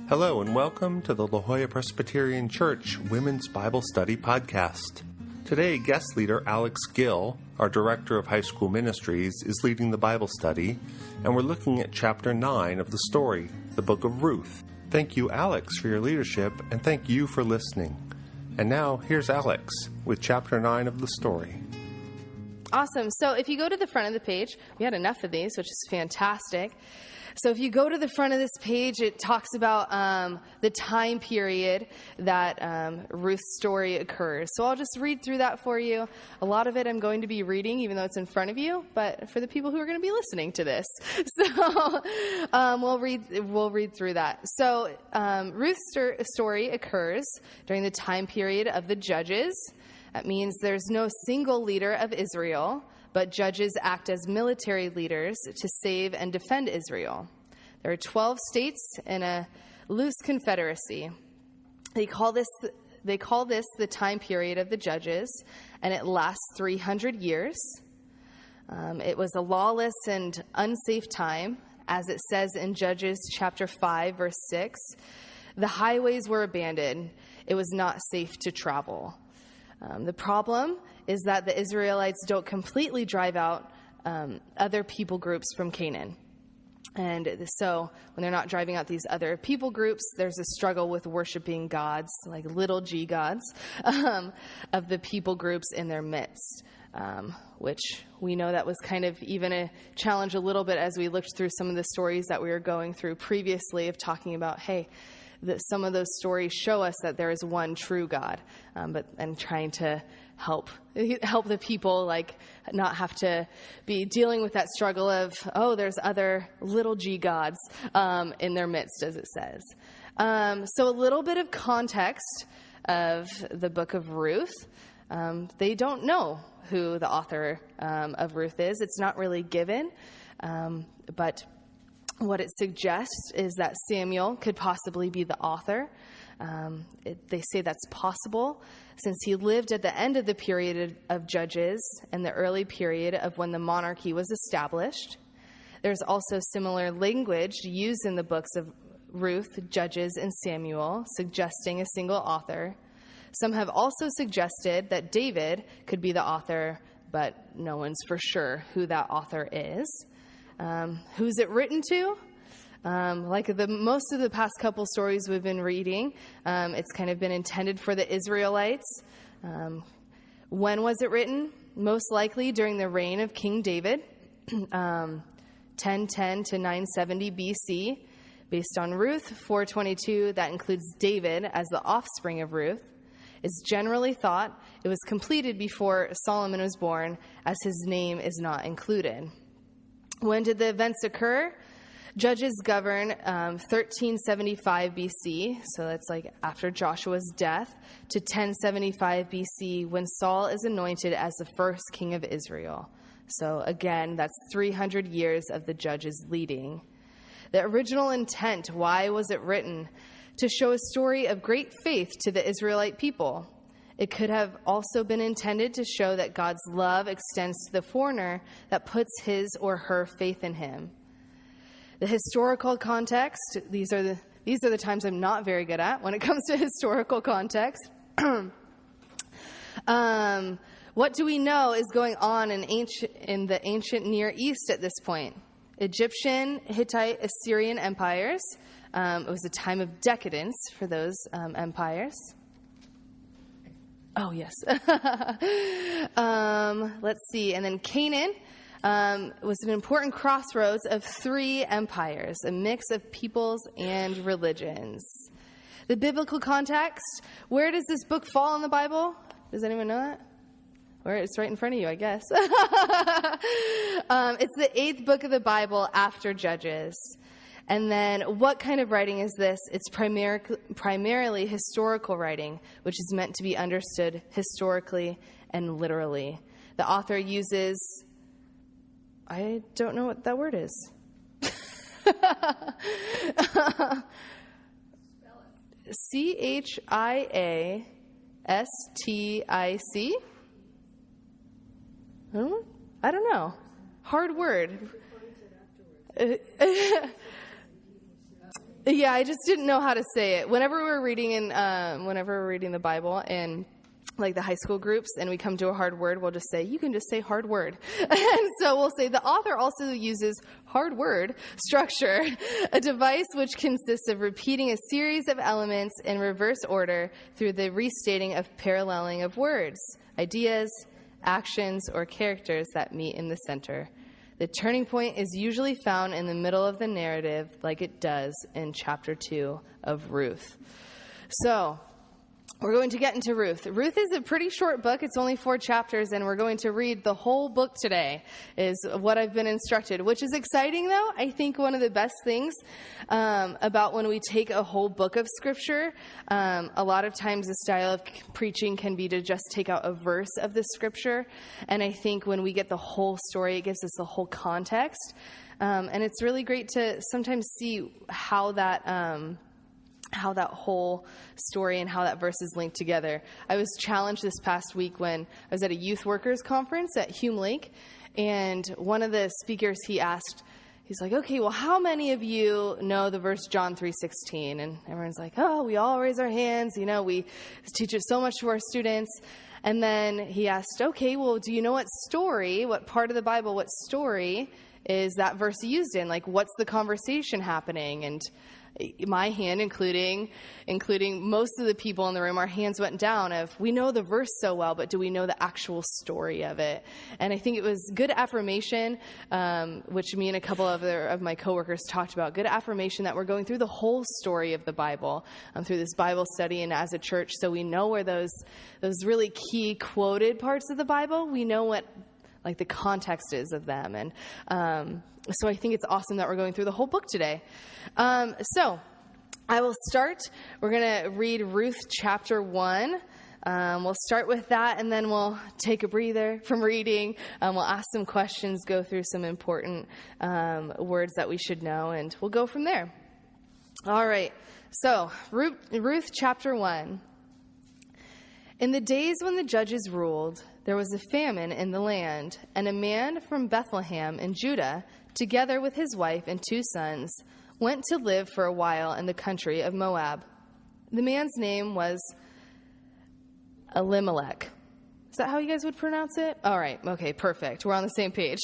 Hello and welcome to the La Jolla Presbyterian Church Women's Bible Study Podcast. Today, guest leader Alex Gill, our Director of High School Ministries, is leading the Bible study, and we're looking at Chapter 9 of the story, the Book of Ruth. Thank you, Alex, for your leadership, and thank you for listening. And now, here's Alex with Chapter 9 of the story. Awesome. So if you go to the front of the page, we had enough of these, which is fantastic. So if you go to the front of this page, it talks about the time period that Ruth's story occurs. So I'll just read through that for you. A lot of it I'm going to be reading, even though it's in front of you, but for the people who are going to be listening to this. So we'll read through that. So Ruth's story occurs during the time period of the Judges. That means there's no single leader of Israel, but judges act as military leaders to save and defend Israel. There are 12 states in a loose confederacy. They call this the time period of the Judges, and it lasts 300 years. It was a lawless and unsafe time, as it says in Judges chapter 5, verse 6. The highways were abandoned. It was not safe to travel. The problem is that the Israelites don't completely drive out other people groups from Canaan. And so when they're not driving out these other people groups, there's a struggle with worshiping gods, like little g gods, of the people groups in their midst, which we know that was kind of even a challenge a little bit as we looked through some of the stories that we were going through previously of talking about, hey, that some of those stories show us that there is one true God, and trying to help the people like not have to be dealing with that struggle of, oh, there's other little g gods in their midst, as it says. So a little bit of context of the book of Ruth. They don't know who the author of Ruth is. It's not really given, but what it suggests is that Samuel could possibly be the author. They say that's possible since he lived at the end of the period of Judges and the early period of when the monarchy was established. There's also similar language used in the books of Ruth, Judges, and Samuel, suggesting a single author. Some have also suggested that David could be the author, but no one's for sure who that author is. Who's it written to? Like most of the past couple stories we've been reading, it's kind of been intended for the Israelites. When was it written? Most likely during the reign of King David, 1010 to 970 BC. Based on Ruth 4:22, that includes David as the offspring of Ruth. It's generally thought it was completed before Solomon was born, as his name is not included. When did the events occur? Judges govern 1375 BC, so that's like after Joshua's death, to 1075 BC when Saul is anointed as the first king of Israel. So again, that's 300 years of the judges leading. The original intent, why was it written? To show a story of great faith to the Israelite people. It could have also been intended to show that God's love extends to the foreigner that puts his or her faith in him. The historical context, these are the times I'm not very good at when it comes to historical context. What do we know is going on in the ancient Near East at this point? Egyptian, Hittite, Assyrian empires. It was a time of decadence for those empires. Oh, yes. Let's see. And then Canaan was an important crossroads of three empires, a mix of peoples and religions. The biblical context, where does this book fall in the Bible? Does anyone know that? Where it's right in front of you, I guess. It's the 8th book of the Bible after Judges. And then what kind of writing is this? It's primarily historical writing, which is meant to be understood historically and literally. The author uses, I don't know what that word is. CHIASTIC? I don't know. Hard word. Yeah, I just didn't know how to say it. Whenever we're reading the Bible in like the high school groups and we come to a hard word, we'll just say, you can just say hard word. And so we'll say the author also uses hard word structure, a device which consists of repeating a series of elements in reverse order through the restating of paralleling of words, ideas, actions, or characters that meet in the center. The turning point is usually found in the middle of the narrative, like it does in chapter 2 of Ruth. So, we're going to get into Ruth. Ruth is a pretty short book. It's only 4 chapters, and we're going to read the whole book today, is what I've been instructed, which is exciting, though. I think one of the best things about when we take a whole book of Scripture, a lot of times the style of preaching can be to just take out a verse of the Scripture, and I think when we get the whole story, it gives us the whole context, and it's really great to sometimes see how that whole story and how that verse is linked together. I was challenged this past week when I was at a youth workers conference at Hume Lake, and one of the speakers, he's like, okay, well, how many of you know the verse John 3:16? And everyone's like, oh, we all raise our hands. We teach it so much to our students. And then he asked, okay, well, do you know what part of the Bible, what story is that verse used in? Like, what's the conversation happening? And my hand, including most of the people in the room, our hands went down of, we know the verse so well, but do we know the actual story of it? And I think it was good affirmation, which me and a couple of my coworkers talked about, good affirmation that we're going through the whole story of the Bible through this Bible study and as a church, so we know where those really key quoted parts of the Bible, we know what like the context is of them. And so I think it's awesome that we're going through the whole book today. So I will start. We're going to read Ruth chapter 1. We'll start with that, and then we'll take a breather from reading. We'll ask some questions, go through some important words that we should know, and we'll go from there. All right. So Ruth chapter 1. In the days when the judges ruled, there was a famine in the land, and a man from Bethlehem in Judah, together with his wife and 2 sons, went to live for a while in the country of Moab. The man's name was Elimelech. Is that how you guys would pronounce it? All right. Okay, perfect. We're on the same page.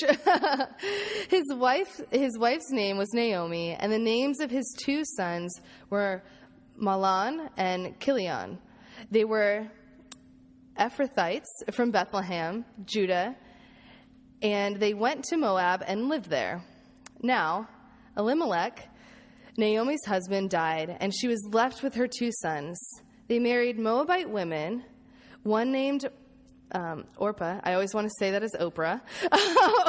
His wife's name was Naomi, and the names of his 2 sons were Mahlon and Chilion. They were Ephrathites from Bethlehem, Judah, and they went to Moab and lived there. Now, Elimelech, Naomi's husband, died, and she was left with her 2 sons. They married Moabite women, one named Orpah. I always want to say that as Oprah.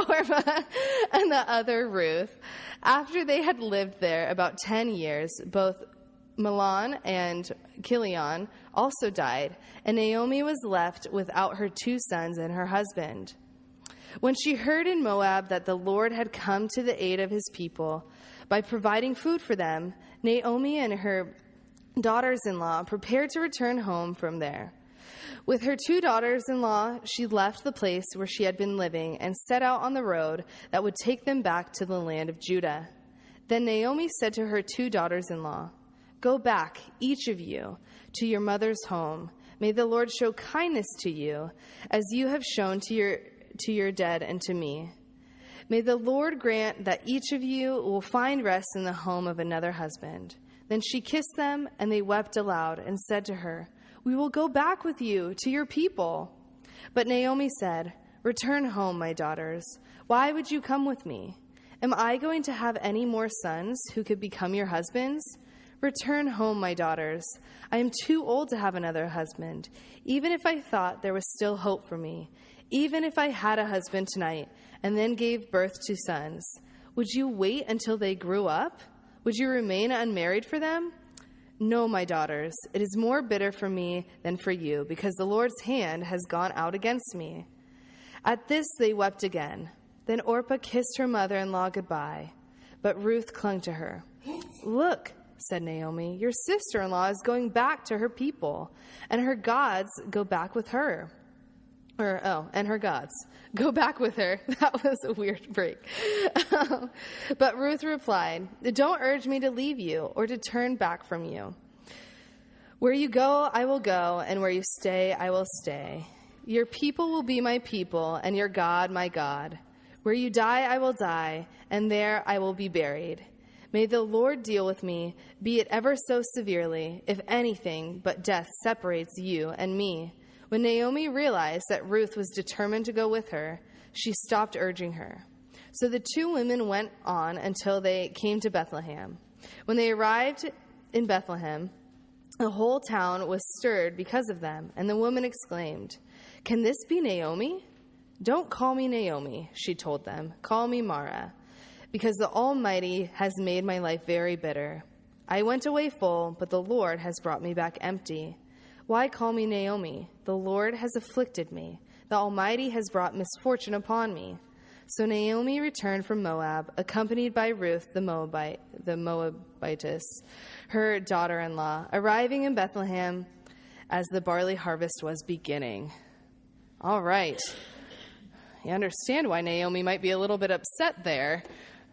Orpah, and the other Ruth. After they had lived there about 10 years, both Mahlon and Chilion also died, and Naomi was left without her 2 sons and her husband. When she heard in Moab that the Lord had come to the aid of his people by providing food for them, Naomi and her daughters-in-law prepared to return home from there. With her 2 daughters-in-law, she left the place where she had been living and set out on the road that would take them back to the land of Judah. Then Naomi said to her 2 daughters-in-law, "Go back, each of you, to your mother's home. May the Lord show kindness to you, as you have shown to your dead and to me. May the Lord grant that each of you will find rest in the home of another husband." Then she kissed them, and they wept aloud and said to her, "We will go back with you to your people." But Naomi said, "Return home, my daughters. Why would you come with me? Am I going to have any more sons who could become your husbands? Return home, my daughters. I am too old to have another husband, even if I thought there was still hope for me. Even if I had a husband tonight and then gave birth to sons, would you wait until they grew up? Would you remain unmarried for them? No, my daughters, it is more bitter for me than for you, because the Lord's hand has gone out against me." At this they wept again. Then Orpah kissed her mother-in-law goodbye, but Ruth clung to her. "Look," said Naomi, "your sister-in-law is going back to her people, and her gods go back with her." And her gods. Go back with her. That was a weird break. But Ruth replied, don't urge me to leave you or to turn back from you. Where you go, I will go, and where you stay, I will stay. Your people will be my people, and your God, my God. Where you die, I will die, and there I will be buried. May the Lord deal with me, be it ever so severely, if anything but death separates you and me. When Naomi realized that Ruth was determined to go with her, she stopped urging her. So the two women went on until they came to Bethlehem. When they arrived in Bethlehem, the whole town was stirred because of them, and the woman exclaimed, "Can this be Naomi?" "Don't call me Naomi," she told them. "Call me Mara, because the Almighty has made my life very bitter. I went away full, but the Lord has brought me back empty. Why call me Naomi? The Lord has afflicted me. The Almighty has brought misfortune upon me." So Naomi returned from Moab, accompanied by Ruth the Moabitess, her daughter-in-law, arriving in Bethlehem as the barley harvest was beginning. All right. You understand why Naomi might be a little bit upset there.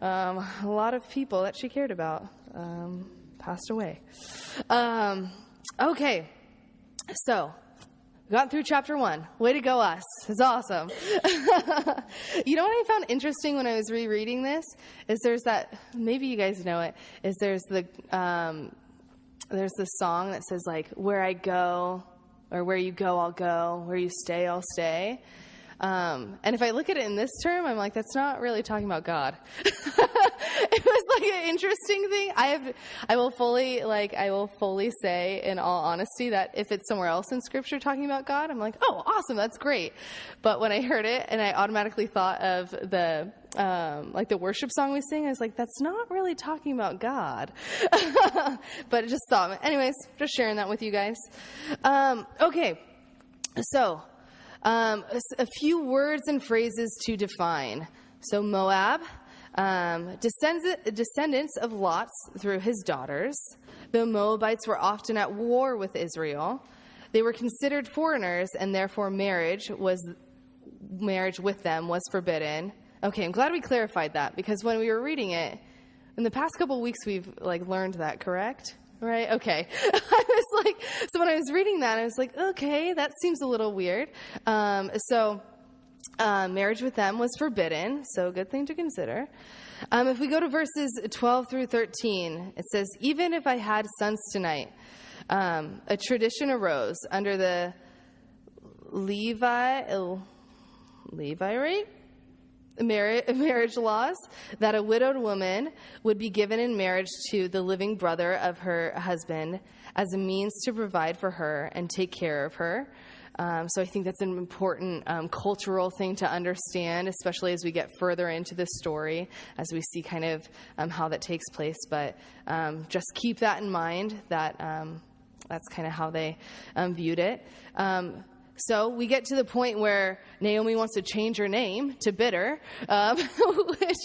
A lot of people that she cared about passed away. Okay. So, we got through chapter 1. Way to go, us. It's awesome. You know what I found interesting when I was rereading this? Is there's that, maybe you guys know it, is there's the song that says, like, where I go, or where you go, I'll go, where you stay, I'll stay. And if I look at it in this term, I'm like, that's not really talking about God. It was like an interesting thing. I will fully say in all honesty that if it's somewhere else in scripture talking about God, I'm like, oh, awesome. That's great. But when I heard it and I automatically thought of the worship song we sing, I was like, that's not really talking about God. But it just thought, anyways, just sharing that with you guys. Okay. So, a few words and phrases to define. So Moab, descendants of Lot through his daughters. The Moabites were often at war with Israel. They were considered foreigners, and therefore marriage with them was forbidden. Okay, I'm glad we clarified that, because when we were reading it, in the past couple of weeks, we've learned that, correct? Right? Okay. I was like, so when I was reading that, I was like, okay, that seems a little weird. Marriage with them was forbidden, so good thing to consider. If we go to verses 12 through 13, it says, even if I had sons tonight, a tradition arose under the Levirate marriage laws that a widowed woman would be given in marriage to the living brother of her husband as a means to provide for her and take care of her. So I think that's an important cultural thing to understand, especially as we get further into the story, as we see kind of how that takes place. But just keep that in mind, that that's kind of how they viewed it. So we get to the point where Naomi wants to change her name to Bitter, which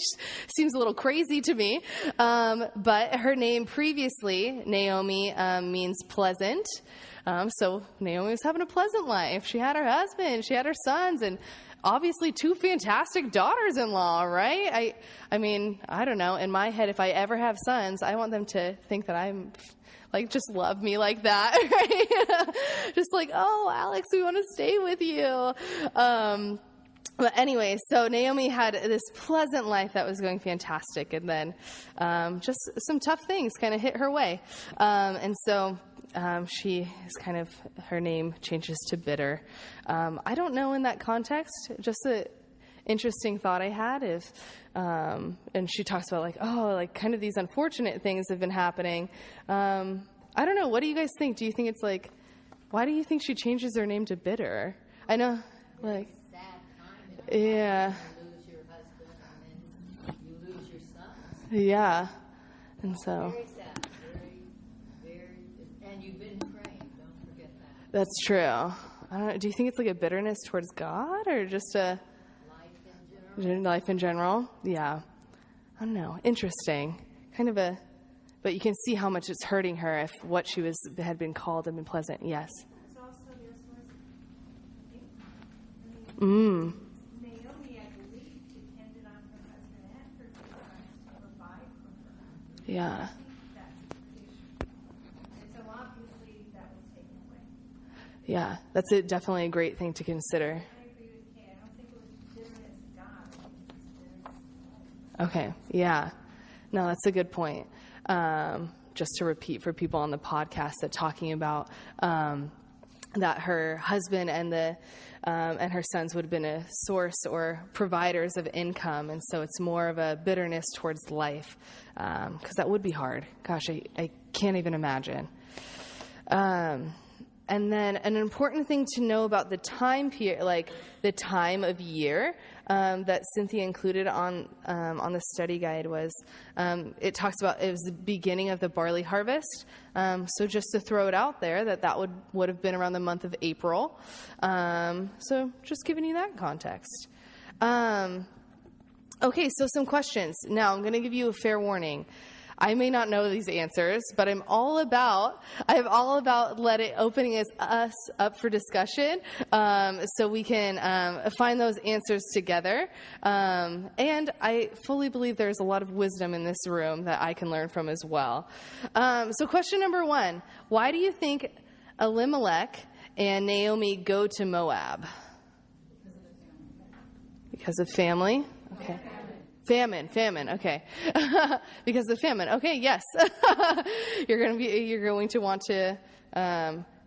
seems a little crazy to me. But her name previously, Naomi, means pleasant. So Naomi was having a pleasant life. She had her husband, she had her sons, and obviously 2 fantastic daughters-in-law, right? I mean, I don't know. In my head, if I ever have sons, I want them to think that I'm... just love me like that, right? Just like, oh, Alex, we want to stay with you. But anyway, so Naomi had this pleasant life that was going fantastic. And then just some tough things kind of hit her way. And so she is kind of, her name changes to Bitter. I don't know in that context, just an interesting thought I had if, and she talks about kind of these unfortunate things have been happening. I don't know. What do you guys think? Do you think it's why do you think she changes her name to Bitter? I know, sad time. Yeah. You lose your husband and then you lose your sons. Yeah. And so. Very sad. Very, and you've been praying. Don't forget that. That's true. I don't know. Do you think it's a bitterness towards God or just a life in general? Yeah. I don't know. Interesting. Kind of but you can see how much it's hurting her if what she had been called had been pleasant. Yes. It's also, there's in Mm. Naomi, I believe, depended on her husband and her two sons to provide for her. Yeah. I think that's tradition. And so obviously that was taken away. Yeah, that's definitely a great thing to consider. I agree with Kay. I don't think it was bitterness of God. I think it was bitterness of Okay, yeah. No, that's a good point. Just to repeat for people on the podcast, that talking about that her husband and her sons would have been a source or providers of income, and so it's more of a bitterness towards life, because that would be hard. Gosh, I can't even imagine. And then an important thing to know about the time period, like the time of year that Cynthia included on the study guide was, it talks about it was the beginning of the barley harvest. So just to throw it out there, that would have been around the month of April. So just giving you that context. Okay, so some questions. Now I'm going to give you a fair warning. I may not know these answers, but I'm all about opening us up for discussion, so we can find those answers together. And I fully believe there's a lot of wisdom in this room that I can learn from as well. So question number 1, why do you think Elimelech and Naomi go to Moab? Because of family? Okay. Famine. Okay. Because of famine. Okay. Yes. You're going to want to,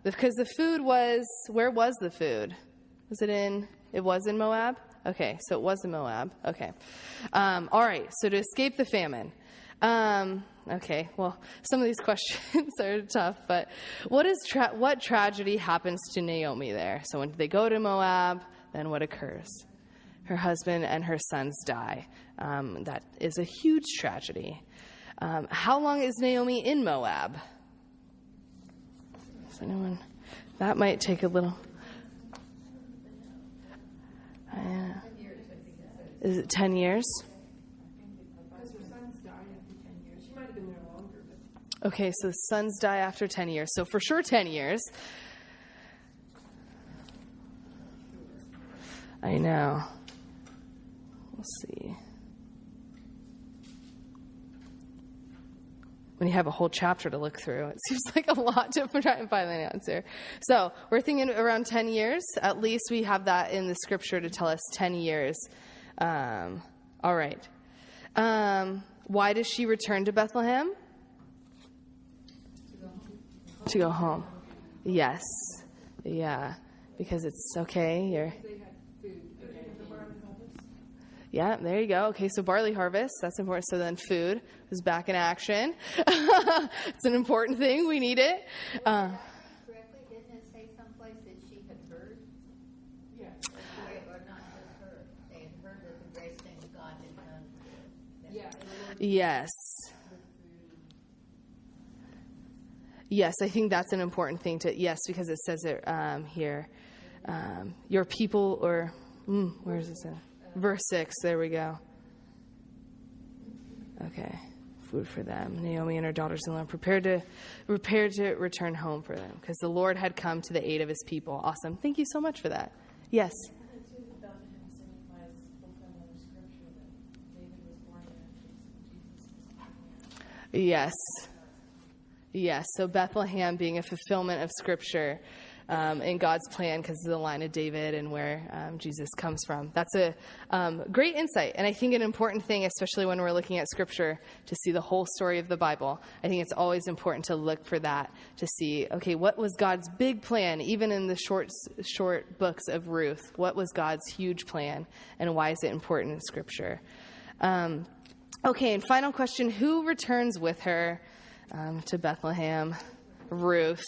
because the food was, where was the food? It was in Moab? Okay. So it was in Moab. Okay. All right. So to escape the famine. Okay. Well, some of these questions are tough, but what tragedy happens to Naomi there? So when they go to Moab, then what occurs? Her husband and her sons die. That is a huge tragedy. How long is Naomi in Moab? Does anyone? That might take a little. Is it 10 years? Because her sons died after 10 years. She might have been there longer. But... Okay, so sons die after 10 years. So for sure 10 years. I know. We'll see. When you have a whole chapter to look through, it seems like a lot to try and find the answer. So we're thinking around 10 years. At least we have that in the scripture to tell us 10 years. All right. Why does she return to Bethlehem? To go home. Yes. Yeah. Because it's okay. Yeah, there you go. Okay, so barley harvest, that's important. So then food is back in action. It's an important thing. We need it. Correctly, didn't it say someplace that she had heard? Yeah. Or not just her. They had heard that the grace thing of God had done. Yeah. Yes. Yes, I think that's an important thing because it says it here. Your people, or, where is this at? Verse 6, there we go. Okay, food for them. Naomi and her daughters-in-law prepared to return home for them because the Lord had come to the aid of his people. Awesome. Thank you so much for that. Yes? Yes. Yes, so Bethlehem being a fulfillment of Scripture in God's plan because of the line of David and where Jesus comes from. That's a great insight, and I think an important thing, especially when we're looking at Scripture, to see the whole story of the Bible. I think it's always important to look for that, to see, okay, what was God's big plan, even in the short books of Ruth? What was God's huge plan, and why is it important in Scripture? Okay, and final question, who returns with her to Bethlehem? Ruth,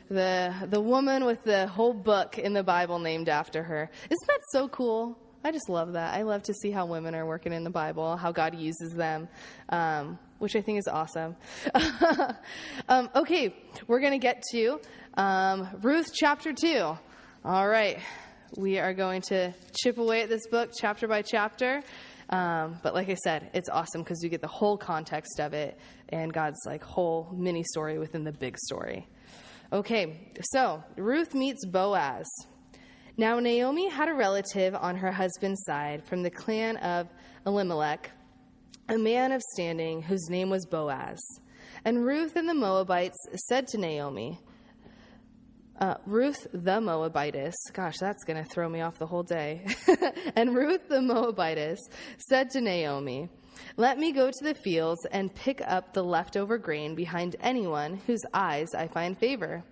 the woman with the whole book in the Bible named after her. Isn't that so cool? I just love that. I love to see how women are working in the Bible, how God uses them, which I think is awesome. Okay, we're going to get to Ruth chapter 2. All right, we are going to chip away at this book chapter by chapter. But like I said, it's awesome because you get the whole context of it and God's like whole mini story within the big story. Okay, so Ruth meets Boaz. Now Naomi had a relative on her husband's side from the clan of Elimelech, a man of standing whose name was Boaz. And Ruth and the Moabites said to Naomi, Ruth the Moabitess, gosh, that's going to throw me off the whole day. And Ruth the Moabitess said to Naomi, let me go to the fields and pick up the leftover grain behind anyone whose eyes I find favor.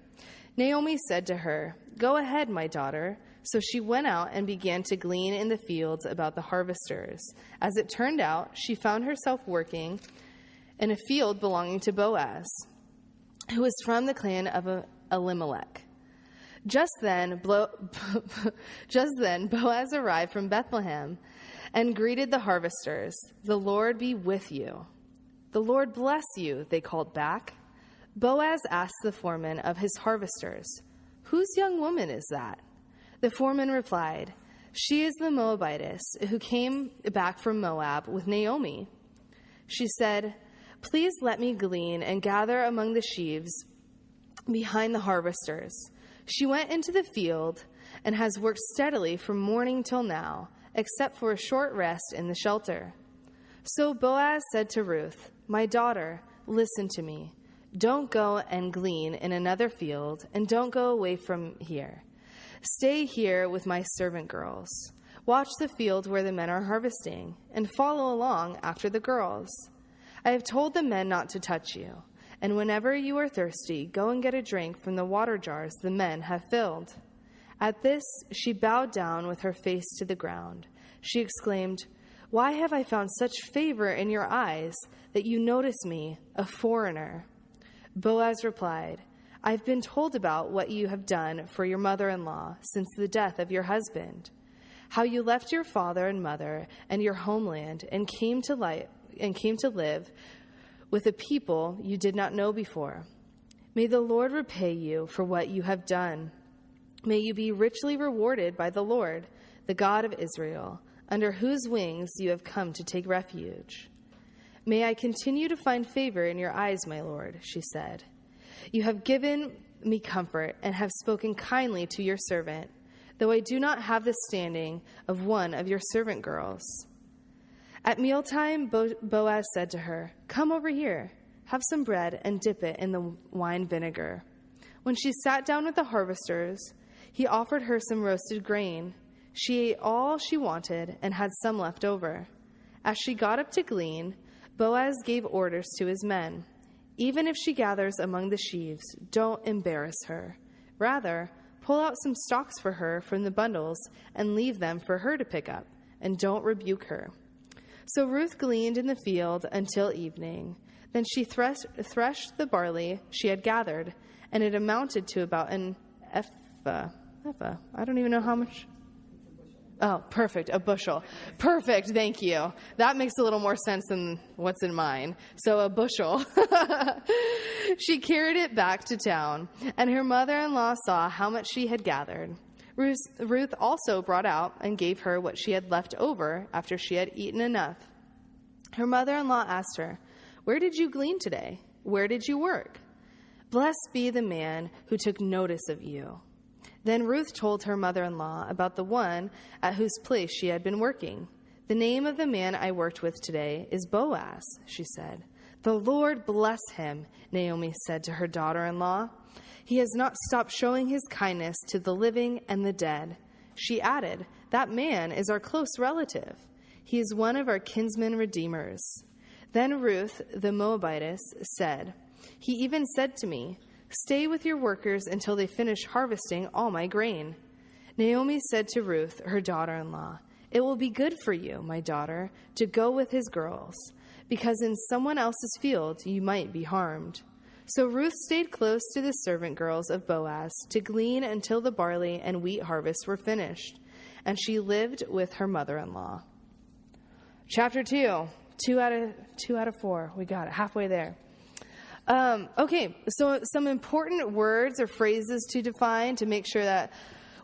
Naomi said to her, go ahead, my daughter. So she went out and began to glean in the fields about the harvesters. As it turned out, she found herself working in a field belonging to Boaz, who was from the clan of Elimelech. Just then, Boaz arrived from Bethlehem and greeted the harvesters. The Lord be with you. The Lord bless you, they called back. Boaz asked the foreman of his harvesters, whose young woman is that? The foreman replied, she is the Moabitess who came back from Moab with Naomi. She said, please let me glean and gather among the sheaves behind the harvesters. She went into the field and has worked steadily from morning till now, except for a short rest in the shelter. So Boaz said to Ruth, my daughter, listen to me. Don't go and glean in another field, and don't go away from here. Stay here with my servant girls. Watch the field where the men are harvesting, and follow along after the girls. I have told the men not to touch you, and whenever you are thirsty, go and get a drink from the water jars the men have filled. At this, she bowed down with her face to the ground. She exclaimed, why have I found such favor in your eyes that you notice me, a foreigner? Boaz replied, I've been told about what you have done for your mother-in-law since the death of your husband, how you left your father and mother and your homeland and came to live with a people you did not know before. May the Lord repay you for what you have done. May you be richly rewarded by the Lord, the God of Israel, under whose wings you have come to take refuge. May I continue to find favor in your eyes, my Lord, she said. You have given me comfort and have spoken kindly to your servant, though I do not have the standing of one of your servant girls. At mealtime, Boaz said to her, come over here, have some bread and dip it in the wine vinegar. When she sat down with the harvesters, he offered her some roasted grain. She ate all she wanted and had some left over. As she got up to glean, Boaz gave orders to his men. Even if she gathers among the sheaves, don't embarrass her. Rather, pull out some stalks for her from the bundles and leave them for her to pick up, and don't rebuke her. So Ruth gleaned in the field until evening. Then she threshed the barley she had gathered, and it amounted to about an ephah. I don't even know how much. Oh, perfect. A bushel. Perfect. Thank you. That makes a little more sense than what's in mine. So a bushel. She carried it back to town, and her mother-in-law saw how much she had gathered. Ruth also brought out and gave her what she had left over after she had eaten enough. Her mother-in-law asked her, where did you glean today? Where did you work? Blessed be the man who took notice of you. Then Ruth told her mother-in-law about the one at whose place she had been working. The name of the man I worked with today is Boaz, she said. The Lord bless him, Naomi said to her daughter-in-law. He has not stopped showing his kindness to the living and the dead. She added, that man is our close relative. He is one of our kinsman redeemers. Then Ruth, the Moabitess, said, he even said to me, stay with your workers until they finish harvesting all my grain. Naomi said to Ruth, her daughter-in-law, it will be good for you, my daughter, to go with his girls, because in someone else's field you might be harmed. So Ruth stayed close to the servant girls of Boaz to glean until the barley and wheat harvests were finished, and she lived with her mother-in-law. Chapter 2, 2 out of 4. We got it, halfway there. Okay, so some important words or phrases to define to make sure that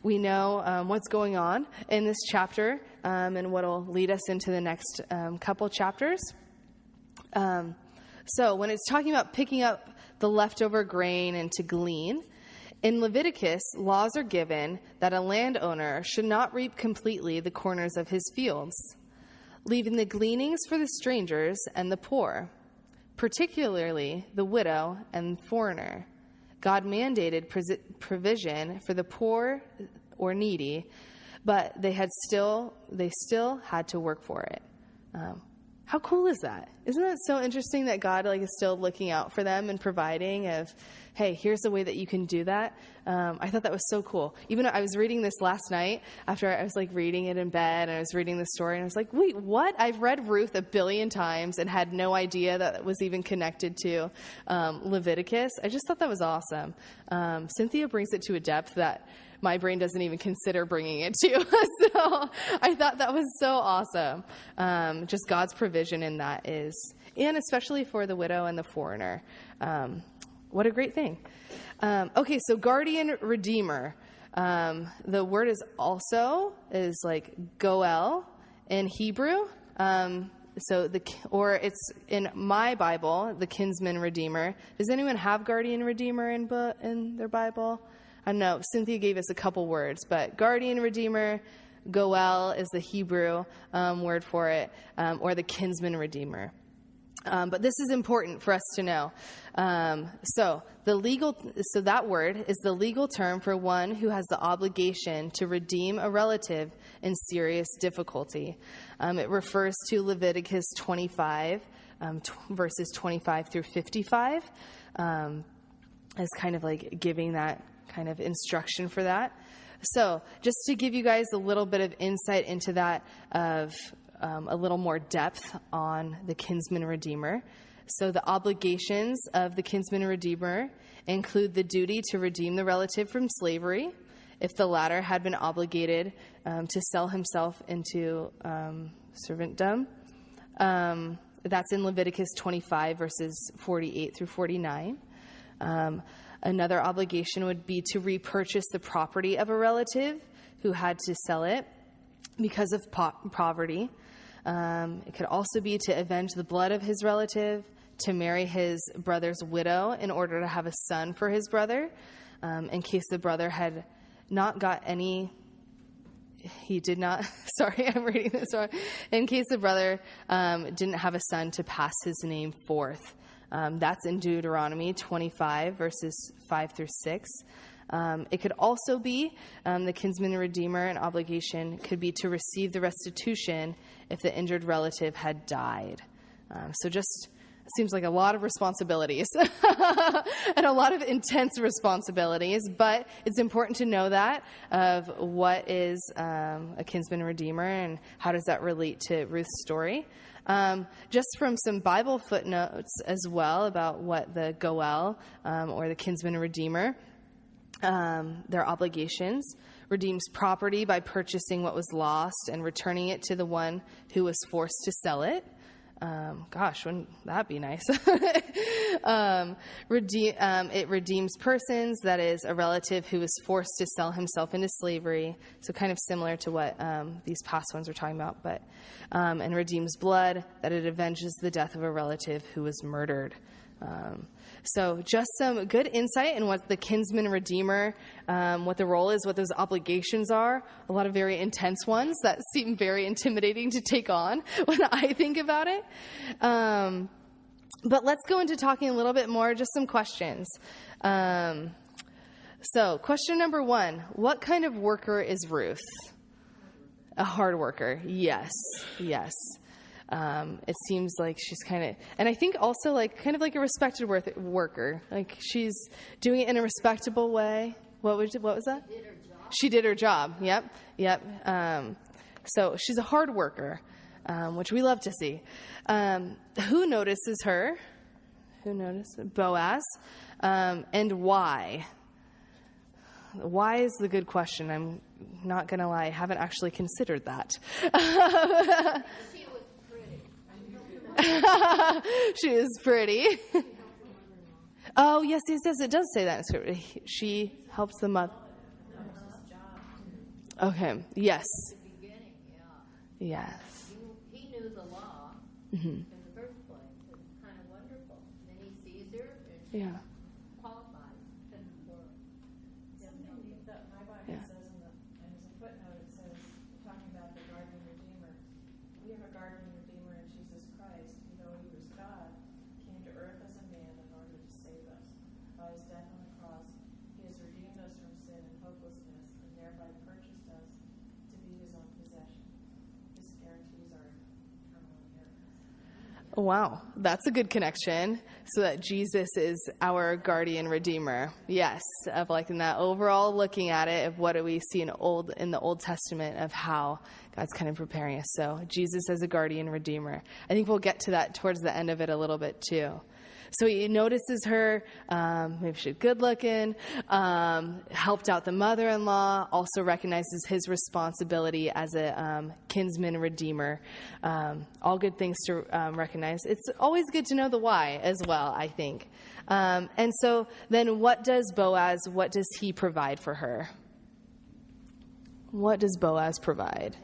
we know what's going on in this chapter and what will lead us into the next couple chapters. So when it's talking about picking up the leftover grain and to glean, In Leviticus, laws are given that a landowner should not reap completely the corners of his fields, leaving the gleanings for the strangers and the poor, particularly the widow and foreigner. God mandated provision for the poor or needy, but they still had to work for it. How cool is that? Isn't that so interesting that God is still looking out for them and providing of, hey, here's the way that you can do that. I thought that was so cool. Even I was reading this last night after I was reading it in bed, and I was reading the story, and I was like, wait, what? I've read Ruth 1 billion times and had no idea that it was even connected to Leviticus. I just thought that was awesome. Cynthia brings it to a depth that my brain doesn't even consider bringing it to. So I thought that was so awesome. Just God's provision in that is, and especially for the widow and the foreigner. What a great thing. Okay, so guardian redeemer. The word is goel in Hebrew. Or it's in my Bible, the kinsman redeemer. Does anyone have guardian redeemer in their Bible? I don't know. Cynthia gave us a couple words, but guardian redeemer, goel is the Hebrew word for it, or the kinsman redeemer. But this is important for us to know. So that word is the legal term for one who has the obligation to redeem a relative in serious difficulty. It refers to Leviticus 25, verses 25 through 55, as kind of giving that kind of instruction for that. So just to give you guys a little bit of insight into that of a little more depth on the kinsman redeemer. So the obligations of the kinsman redeemer include the duty to redeem the relative from slavery if the latter had been obligated to sell himself into servantdom. That's in Leviticus 25, verses 48 through 49. Another obligation would be to repurchase the property of a relative who had to sell it because of poverty. It could also be to avenge the blood of his relative, to marry his brother's widow in order to have a son for his brother, in case the brother had not got any. He did not. Sorry, I'm reading this wrong. In case the brother didn't have a son to pass his name forth. That's in Deuteronomy 25, verses 5 through 6. It could also be the kinsman redeemer, an obligation could be to receive the restitution if the injured relative had died. So just seems like a lot of responsibilities and a lot of intense responsibilities, but it's important to know that of what is a kinsman redeemer and how does that relate to Ruth's story. Just from some Bible footnotes as well about what the goel or the kinsman redeemer, their obligations, redeems property by purchasing what was lost and returning it to the one who was forced to sell it. Gosh, wouldn't that be nice? It redeems persons, that is, a relative who was forced to sell himself into slavery. So kind of similar to what these past ones we're talking about, but and redeems blood, that it avenges the death of a relative who was murdered. So just some good insight in what the kinsman redeemer, what the role is, what those obligations are. A lot of very intense ones that seem very intimidating to take on when I think about it. But let's go into talking a little bit more, just some questions. So question number 1, what kind of worker is Ruth? A hard worker. Yes. It seems like she's kind of, and I think also kind of like a respected worker. Like she's doing it in a respectable way. What was that? She did her job. Yep. So she's a hard worker, which we love to see. Who notices her? Who notices? Boaz. And why? Why is the good question. I'm not going to lie. I haven't actually considered that. She is pretty. Oh, yes, it does say that in Scripture. She helps them up. Okay, yes. At the beginning, yeah. Yes. He knew the law Mm-hmm. in the first place. It's kind of wonderful. Then he sees her and she's qualified for my Bible Yeah. says as a footnote, it says, talking about the guardian redeemer, we have a guardian redeemer in Jesus Christ, who, though he was God, came to earth as a man in order to save us. By his death on the cross, he has redeemed us from sin and hopelessness, and thereby purchased us to be his own possession. This guarantees our eternal inheritance. Wow, that's a good connection. So that Jesus is our guardian redeemer. Yes, of like in that overall looking at it of what do we see in the Old Testament of how God's kind of preparing us. So Jesus as a guardian redeemer. I think we'll get to that towards the end of it a little bit too. So he notices her, maybe she's good looking, helped out the mother-in-law, also recognizes his responsibility as a kinsman redeemer. All good things to recognize. It's always good to know the why as well, I think. And so then what does he provide for her? What does Boaz provide?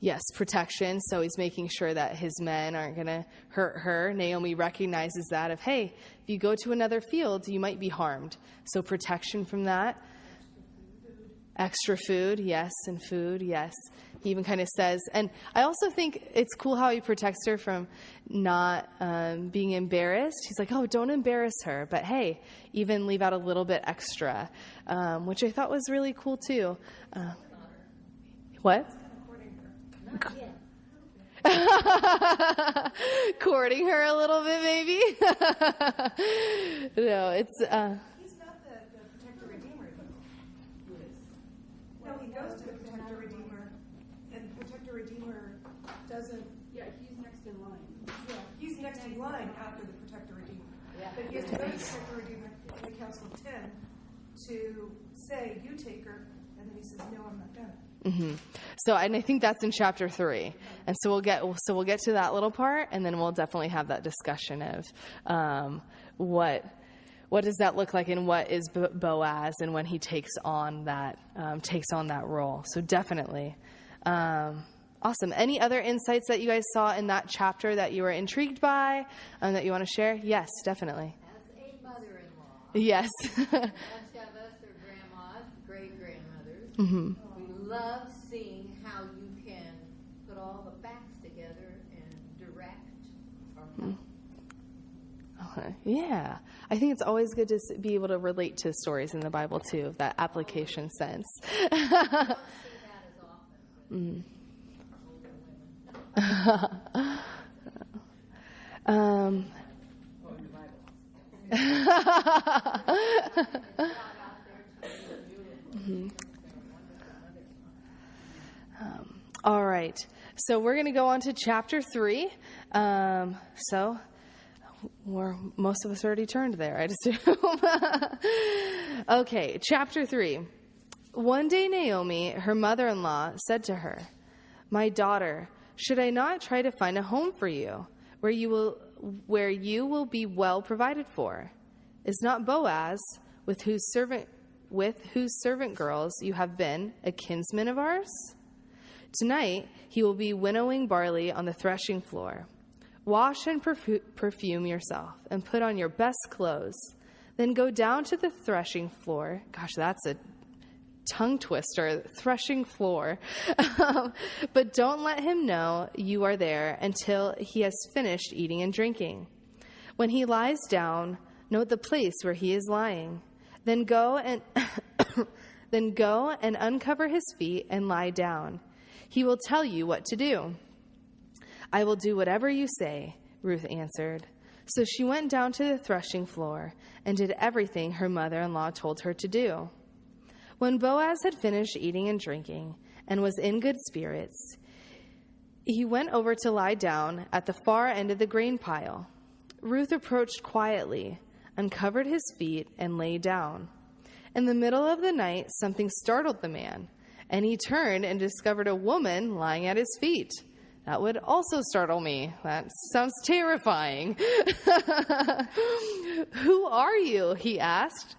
Yes, protection. So he's making sure that his men aren't going to hurt her. Naomi recognizes that of, hey, if you go to another field, you might be harmed. So protection from that. Extra food, yes, and food, yes. He even kind of says, and I also think it's cool how he protects her from not being embarrassed. He's like, oh, don't embarrass her. But hey, even leave out a little bit extra, which I thought was really cool too. What? Courting her a little bit, maybe. No, it's. He's not the protector redeemer, though. No, he goes to the protector redeemer, and the protector redeemer doesn't. Yeah, he's next in line. Yeah, he's next in line after the protector redeemer. Yeah. But he has to go to the protector redeemer in the Council of 10 to say, "You take her," and then he says, "No, I'm not gonna." Mm-hmm. So, and I think that's in chapter 3, and so we'll get to that little part, and then we'll definitely have that discussion of what does that look like, and what is Boaz, and when he takes on that role. So definitely, awesome. Any other insights that you guys saw in that chapter that you were intrigued by, that you want to share? Yes, definitely. As a mother-in-law, Yes. most of us are grandmas, great-grandmothers. Mm-hmm. We love seeing how you can put all the facts together and direct or help. Okay. Yeah. I think it's always good to be able to relate to stories in the Bible, too, that application sense. I don't see that as often All right. So we're going to go on to chapter 3. So most of us already turned there, I'd assume. Okay, chapter 3. One day Naomi, her mother-in-law, said to her, "My daughter, should I not try to find a home for you, where you will be well provided for? Is not Boaz, with whose servant girls you have been, a kinsman of ours? Tonight he will be winnowing barley on the threshing floor. Wash and perfume yourself, and put on your best clothes. Then go down to the threshing floor." Gosh, that's a tongue twister, threshing floor. "But don't let him know you are there until he has finished eating and drinking. When he lies down, note the place where he is lying. Then go and uncover his feet and lie down. He will tell you what to do." "I will do whatever you say," Ruth answered. So she went down to the threshing floor and did everything her mother-in-law told her to do. When Boaz had finished eating and drinking and was in good spirits, he went over to lie down at the far end of the grain pile. Ruth approached quietly, uncovered his feet, and lay down. In the middle of the night, something startled the man, and he turned and discovered a woman lying at his feet. That would also startle me. That sounds terrifying. "Who are you?" he asked.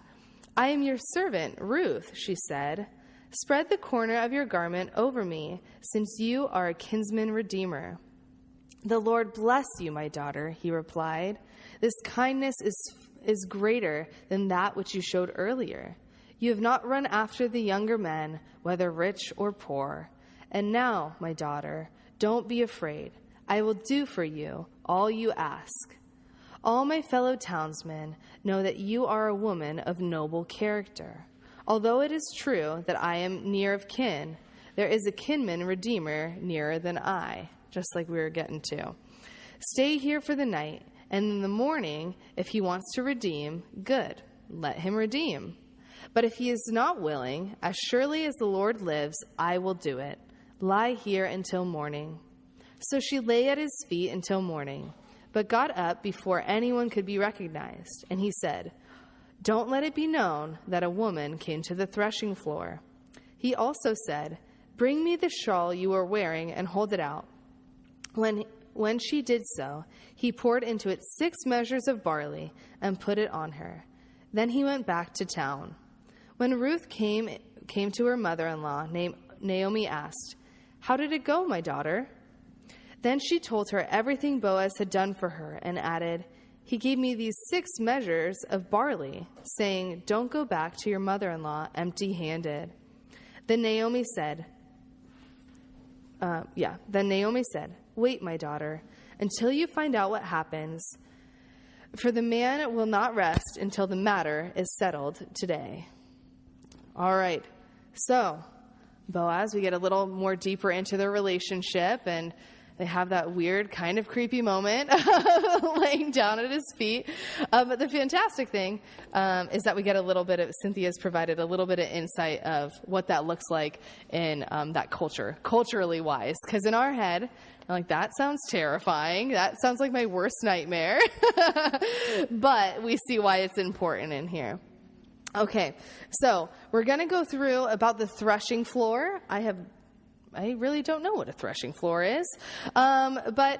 "I am your servant, Ruth," she said. "Spread the corner of your garment over me, since you are a kinsman redeemer." "The Lord bless you, my daughter," he replied. "This kindness is greater than that which you showed earlier. You have not run after the younger men, whether rich or poor. And now, my daughter, don't be afraid. I will do for you all you ask. All my fellow townsmen know that you are a woman of noble character. Although it is true that I am near of kin, there is a kinsman redeemer nearer than I," just like we were getting to. "Stay here for the night, and in the morning, if he wants to redeem, good, let him redeem. But if he is not willing, as surely as the Lord lives, I will do it. Lie here until morning." So she lay at his feet until morning, but got up before anyone could be recognized. And he said, "Don't let it be known that a woman came to the threshing floor." He also said, "Bring me the shawl you are wearing and hold it out." When she did so, he poured into it 6 measures of barley and put it on her. Then he went back to town. When Ruth came to her mother-in-law, Naomi asked, "How did it go, my daughter?" Then she told her everything Boaz had done for her and added, "He gave me these 6 measures of barley, saying, 'Don't go back to your mother-in-law empty-handed.'" Then Naomi said, "Wait, my daughter, until you find out what happens, for the man will not rest until the matter is settled today." All right, so Boaz, we get a little more deeper into their relationship, and they have that weird, kind of creepy moment laying down at his feet. But the fantastic thing is that we get a little bit of, Cynthia's provided a little bit of insight of what that looks like in that culture, culturally wise. Because in our head, I'm like, that sounds terrifying. That sounds like my worst nightmare. But we see why it's important in here. Okay, so we're going to go through about the threshing floor. I really don't know what a threshing floor is, but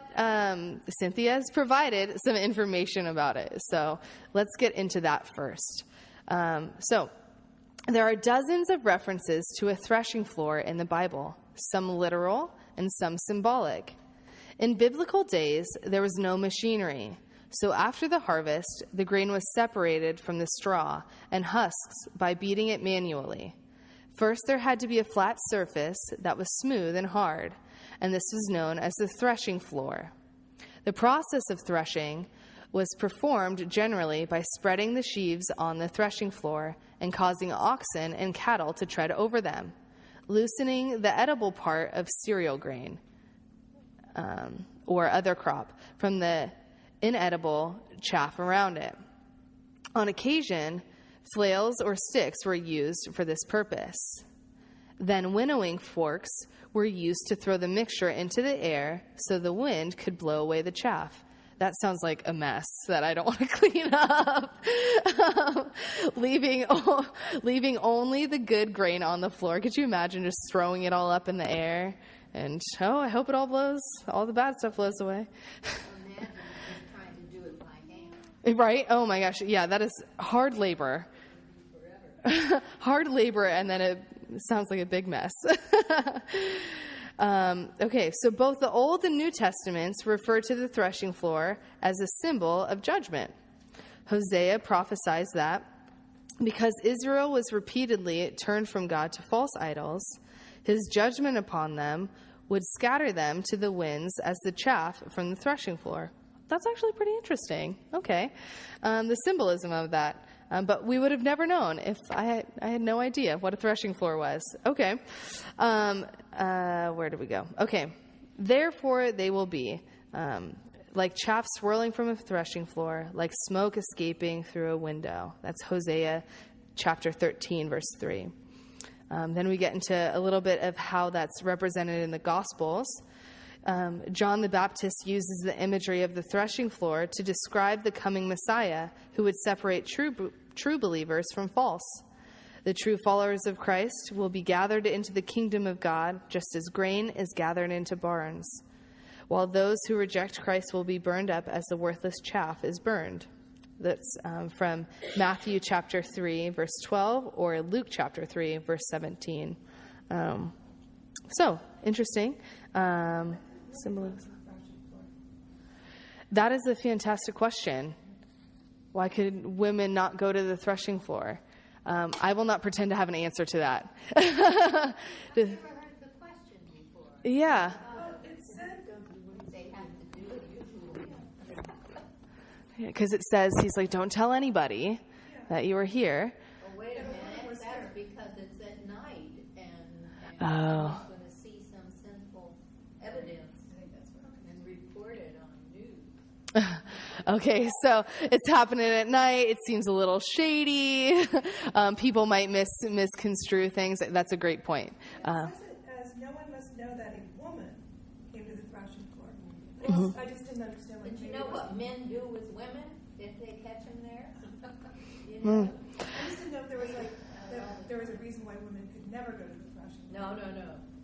Cynthia has provided some information about it. So let's get into that first. So there are dozens of references to a threshing floor in the Bible, some literal and some symbolic. In biblical days, there was no machinery. So after the harvest, the grain was separated from the straw and husks by beating it manually. First, there had to be a flat surface that was smooth and hard, and this was known as the threshing floor. The process of threshing was performed generally by spreading the sheaves on the threshing floor and causing oxen and cattle to tread over them, loosening the edible part of cereal grain or other crop from the inedible chaff around it. On occasion, flails or sticks were used for this purpose. Then winnowing forks were used to throw the mixture into the air so the wind could blow away the chaff. That sounds like a mess that I don't want to clean up. Leaving only the good grain on the floor. Could you imagine just throwing it all up in the air? And, I hope it all blows, all the bad stuff blows away. Imagine just trying to do it by hand. Right? Oh my gosh. Yeah, that is hard labor. Hard labor, and then it sounds like a big mess. Okay, so both the Old and New Testaments refer to the threshing floor as a symbol of judgment. Hosea prophesies that because Israel was repeatedly turned from God to false idols, his judgment upon them would scatter them to the winds as the chaff from the threshing floor. That's actually pretty interesting. Okay, the symbolism of that. But we would have never known if I had no idea what a threshing floor was. Okay. Where did we go? Okay. Therefore they will be like chaff swirling from a threshing floor, like smoke escaping through a window. That's Hosea chapter 13, verse 3. Then we get into a little bit of how that's represented in the Gospels. John the Baptist uses the imagery of the threshing floor to describe the coming Messiah who would separate true believers from false. The true followers of Christ will be gathered into the kingdom of God just as grain is gathered into barns, while those who reject Christ will be burned up as the worthless chaff is burned. That's from Matthew chapter 3, verse 12, or Luke chapter 3, verse 17. So, interesting. Symbolism. That is a fantastic question. Why could women not go to the threshing floor? I will not pretend to have an answer to that. I've never heard the question before. Yeah. It said, They have to do it usually. Because it says, he's like, don't tell anybody that you were here. Oh, wait a minute, that's because it's at night and Oh. someone's going to see some sinful evidence and report it on news. Okay, so it's happening at night. It seems a little shady. People might misconstrue things. That's a great point. it says it as no one must know that a woman came to the thrashing floor. I just didn't understand what But you maybe know it was. what men do with women if they catch them there? You know? I just didn't know if there was that there was a reason why women could never go to the thrashing floor. No.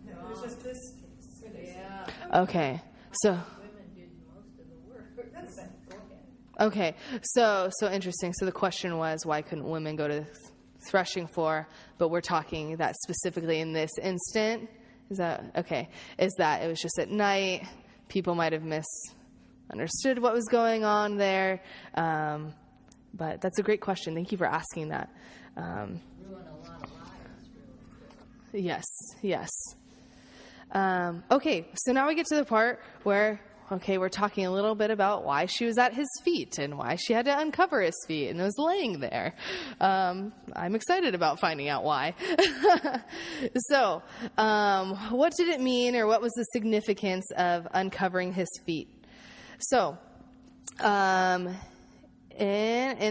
No, it was just this case. Yeah. Okay, so... Women did most of the work. That's- Go ahead. Okay, so interesting. So the question was, why couldn't women go to the threshing floor? But we're talking that specifically in this instant. Is that okay? Is that it was just at night? People might have misunderstood what was going on there. But that's a great question. Thank you for asking that. Ruin a lot of lives, really. Yes. Okay, so now we get to the part where, we're talking a little bit about why she was at his feet and why she had to uncover his feet and was laying there. I'm excited about finding out why. So, what did it mean, or what was the significance of uncovering his feet? So, in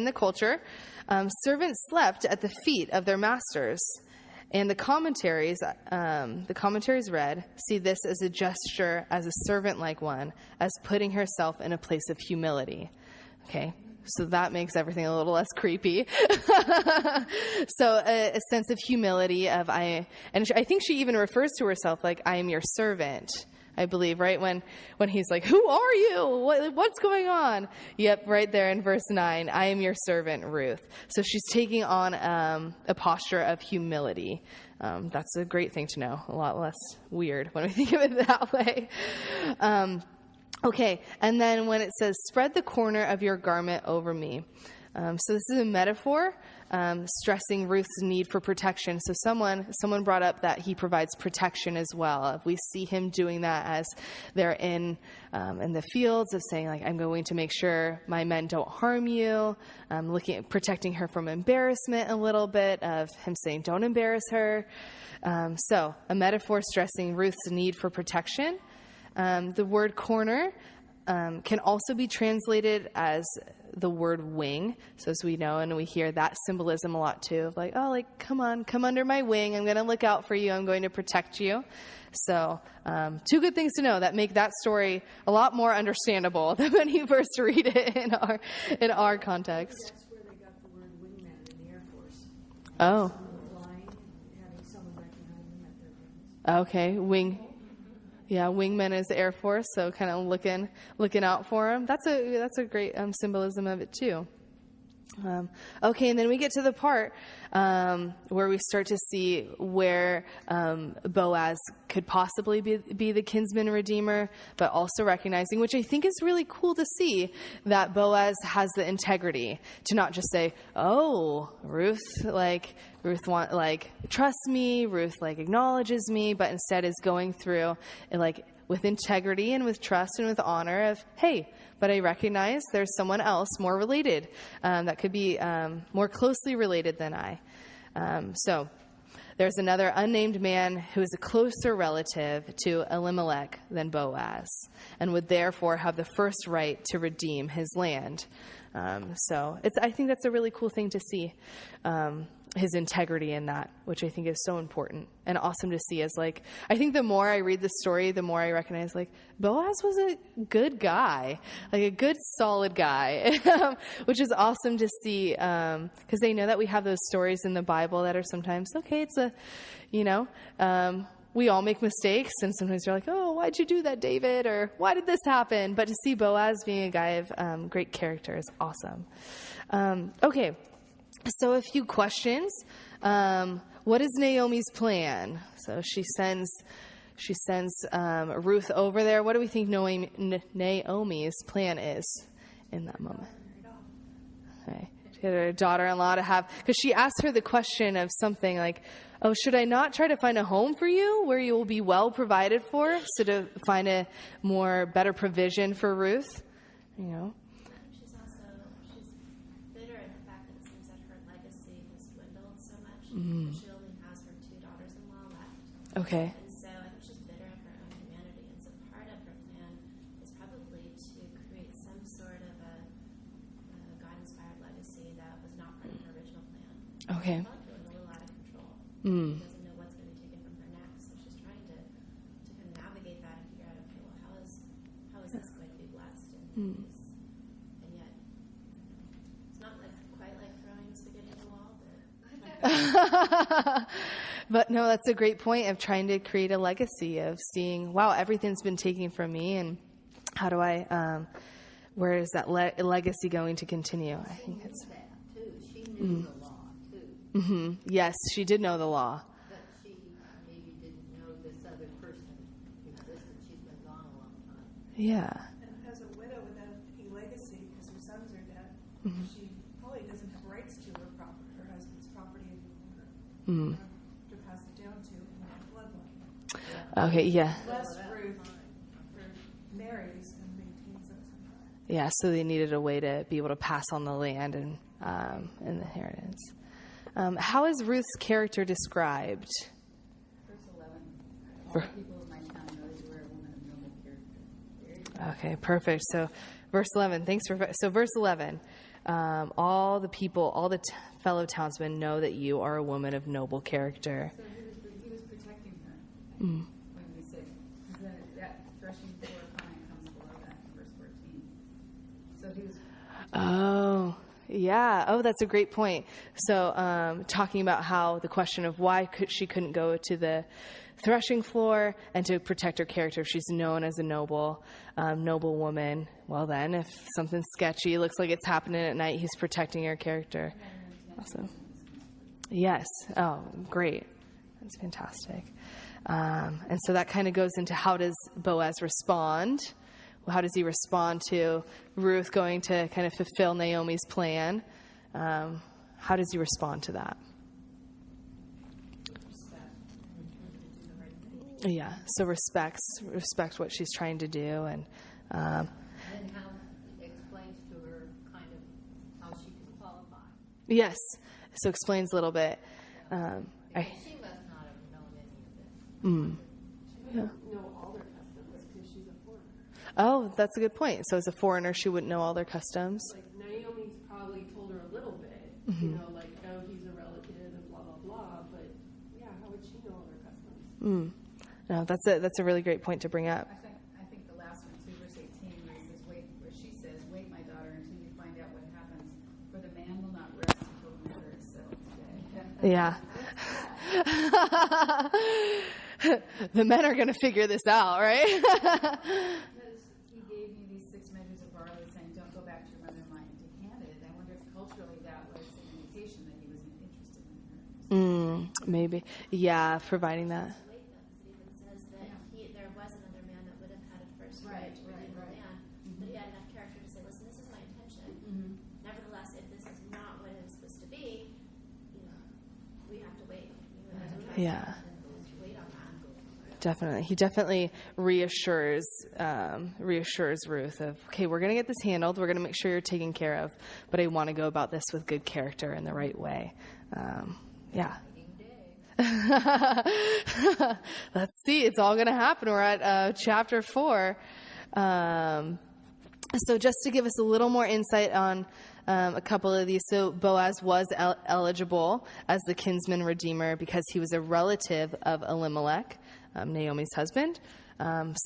the culture, servants slept at the feet of their masters. And the commentaries read, see this as a gesture, as a servant-like one, as putting herself in a place of humility. Okay, so that makes everything a little less creepy. So a sense of humility and I think she even refers to herself like, I am your servant. I believe, right? When he's like, who are you? What's going on? Yep, right there in verse 9, I am your servant, Ruth. So she's taking on a posture of humility. That's a great thing to know. A lot less weird when we think of it that way. Okay, and then when it says, spread the corner of your garment over me. So this is a metaphor stressing Ruth's need for protection. So someone brought up that he provides protection as well. We see him doing that as they're in the fields of saying, like, I'm going to make sure my men don't harm you. Looking at protecting her from embarrassment a little bit, of him saying, don't embarrass her. So a metaphor stressing Ruth's need for protection. The word corner can also be translated as the word wing. So as we know, and we hear that symbolism a lot too, of like, oh, like, come under my wing. I'm going to look out for you. I'm going to protect you. So two good things to know that make that story a lot more understandable than when you first read it in our context. That's where they got the word wingman in the Air Force. Oh, Someone flying, having someone right behind them at their wings. okay. Wingman is the Air Force, so kind of looking out for him. That's a great symbolism of it too. Okay, and then we get to the part where we start to see where Boaz could possibly be the kinsman redeemer, but also recognizing, which I think is really cool to see, that Boaz has the integrity to not just say, "Oh, Ruth trusts me, Ruth acknowledges me," but instead is going through with integrity and with trust and with honor of, hey, but I recognize there's someone else more related that could be more closely related than I. So there's another unnamed man who is a closer relative to Elimelech than Boaz and would therefore have the first right to redeem his land. So I think that's a really cool thing to see. His integrity in that, which I think is so important and awesome to see. As I think the more I read the story, the more I recognize Boaz was a good guy, a good solid guy, which is awesome to see, because they know that we have those stories in the Bible that are sometimes we all make mistakes, and sometimes you're like, oh, why'd you do that, David? Or why did this happen? But to see Boaz being a guy of great character is awesome. Okay. So a few questions. What is Naomi's plan? So she sends Ruth over there. What do we think Naomi's plan is in that moment? Okay. get her daughter-in-law to have, because she asked her the question of something like, oh, should I not try to find a home for you where you will be well provided for? So to find a better provision for Ruth, you know. She's bitter at the fact that it seems that her legacy has dwindled so much. She only has her 2 daughters-in-law left. Okay. And so I think she's bitter at her own humanity. And so part of her plan is probably to create some sort of a God-inspired legacy that was not part of her original plan. Okay. She's probably feeling a little out of control. She doesn't know what's going to be taken from her next. So she's trying to kind of navigate that and figure out, okay, well, how is this going to be blessed? And yet, it's not quite like throwing spaghetti at the wall, but But no, that's a great point of trying to create a legacy of seeing, wow, everything's been taken from me, and how do I, where is that legacy going to continue? I think it's. That too. She knew the law too, Yes, she did know the law. but she maybe didn't know this other person existed. She's been gone a long time. Yeah. And as a widow without any legacy, because her sons are dead, she probably doesn't have rights to her husband's property anymore. To pass it down to in that bloodline. Okay, yeah. Unless Ruth marries and maintains it somehow. Yeah, so they needed a way to be able to pass on the land and the inheritance. How is Ruth's character described? Verse 11. All the people of my town know that you are a woman of noble character. There you go. Okay, perfect. So, verse 11. So, verse 11. All the people, all the fellow townsmen know that you are a woman of noble character. So he was protecting her when we say, because that threshing floor comment comes below that in verse 14. So he was. Oh, yeah. Oh, that's a great point. So, talking about how the question of why she couldn't go to the threshing floor and to protect her character if she's known as a noble woman. Well, then, if something sketchy looks like it's happening at night, he's protecting her character. Awesome. Yes. Oh, great. That's fantastic. And so that kind of goes into how does Boaz respond? How does he respond to Ruth going to kind of fulfill Naomi's plan? How does he respond to that? Yeah, so respect what she's trying to do, and And then how it explains to her kind of how she can qualify. yes, so explains a little bit. She must not have known any of this. Yeah. know all their customs because she's a foreigner. Oh, that's a good point. So as a foreigner, she wouldn't know all their customs. Like Naomi's probably told her a little bit, you know, like, oh, he's a relative and blah, blah, blah. But yeah, how would she know all their customs? No, that's a really great point to bring up. I think the last one too, verse 18, where she says, "Wait, my daughter, until you find out what happens, for the man will not rest until the matter is settled today." Yeah. The men are going to figure this out, right? Because he gave me these 6 measures of barley, saying, "Don't go back to your mother-in-law empty-handed." I wonder if culturally that was an indication that he was interested in her. Maybe. Yeah, providing that. wait, though, because it even says that there was another man that would have had a first right to redeem the land, but he had enough character to say, listen, this is my intention. Nevertheless, if this is not what it's supposed to be, we have to wait. Yeah. Wait on that. Definitely. He definitely reassures Ruth of, okay, we're going to get this handled. We're going to make sure you're taken care of, but I want to go about this with good character in the right way. Yeah. Let's see. It's all going to happen. We're at chapter 4. So just to give us a little more insight on a couple of these. So Boaz was eligible as the kinsman redeemer because he was a relative of Elimelech, Naomi's husband.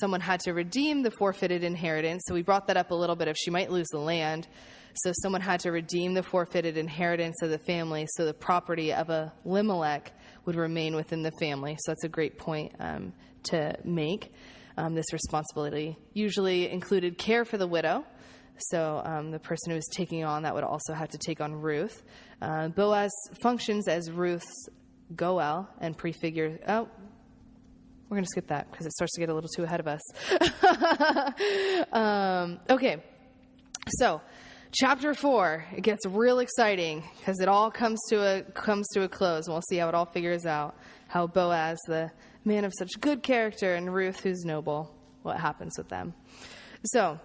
Someone had to redeem the forfeited inheritance. So we brought that up a little bit if she might lose the land. So someone had to redeem the forfeited inheritance of the family so the property of Elimelech would remain within the family. So that's a great point to make. This responsibility usually included care for the widow. So the person who was taking on that would also have to take on Ruth. Boaz functions as Ruth's Goel and prefigure. Oh, we're going to skip that because it starts to get a little too ahead of us. Okay, so Chapter 4, it gets real exciting because it all comes to a close, and we'll see how it all figures out. How Boaz, the man of such good character, and Ruth, who's noble, what happens with them. So,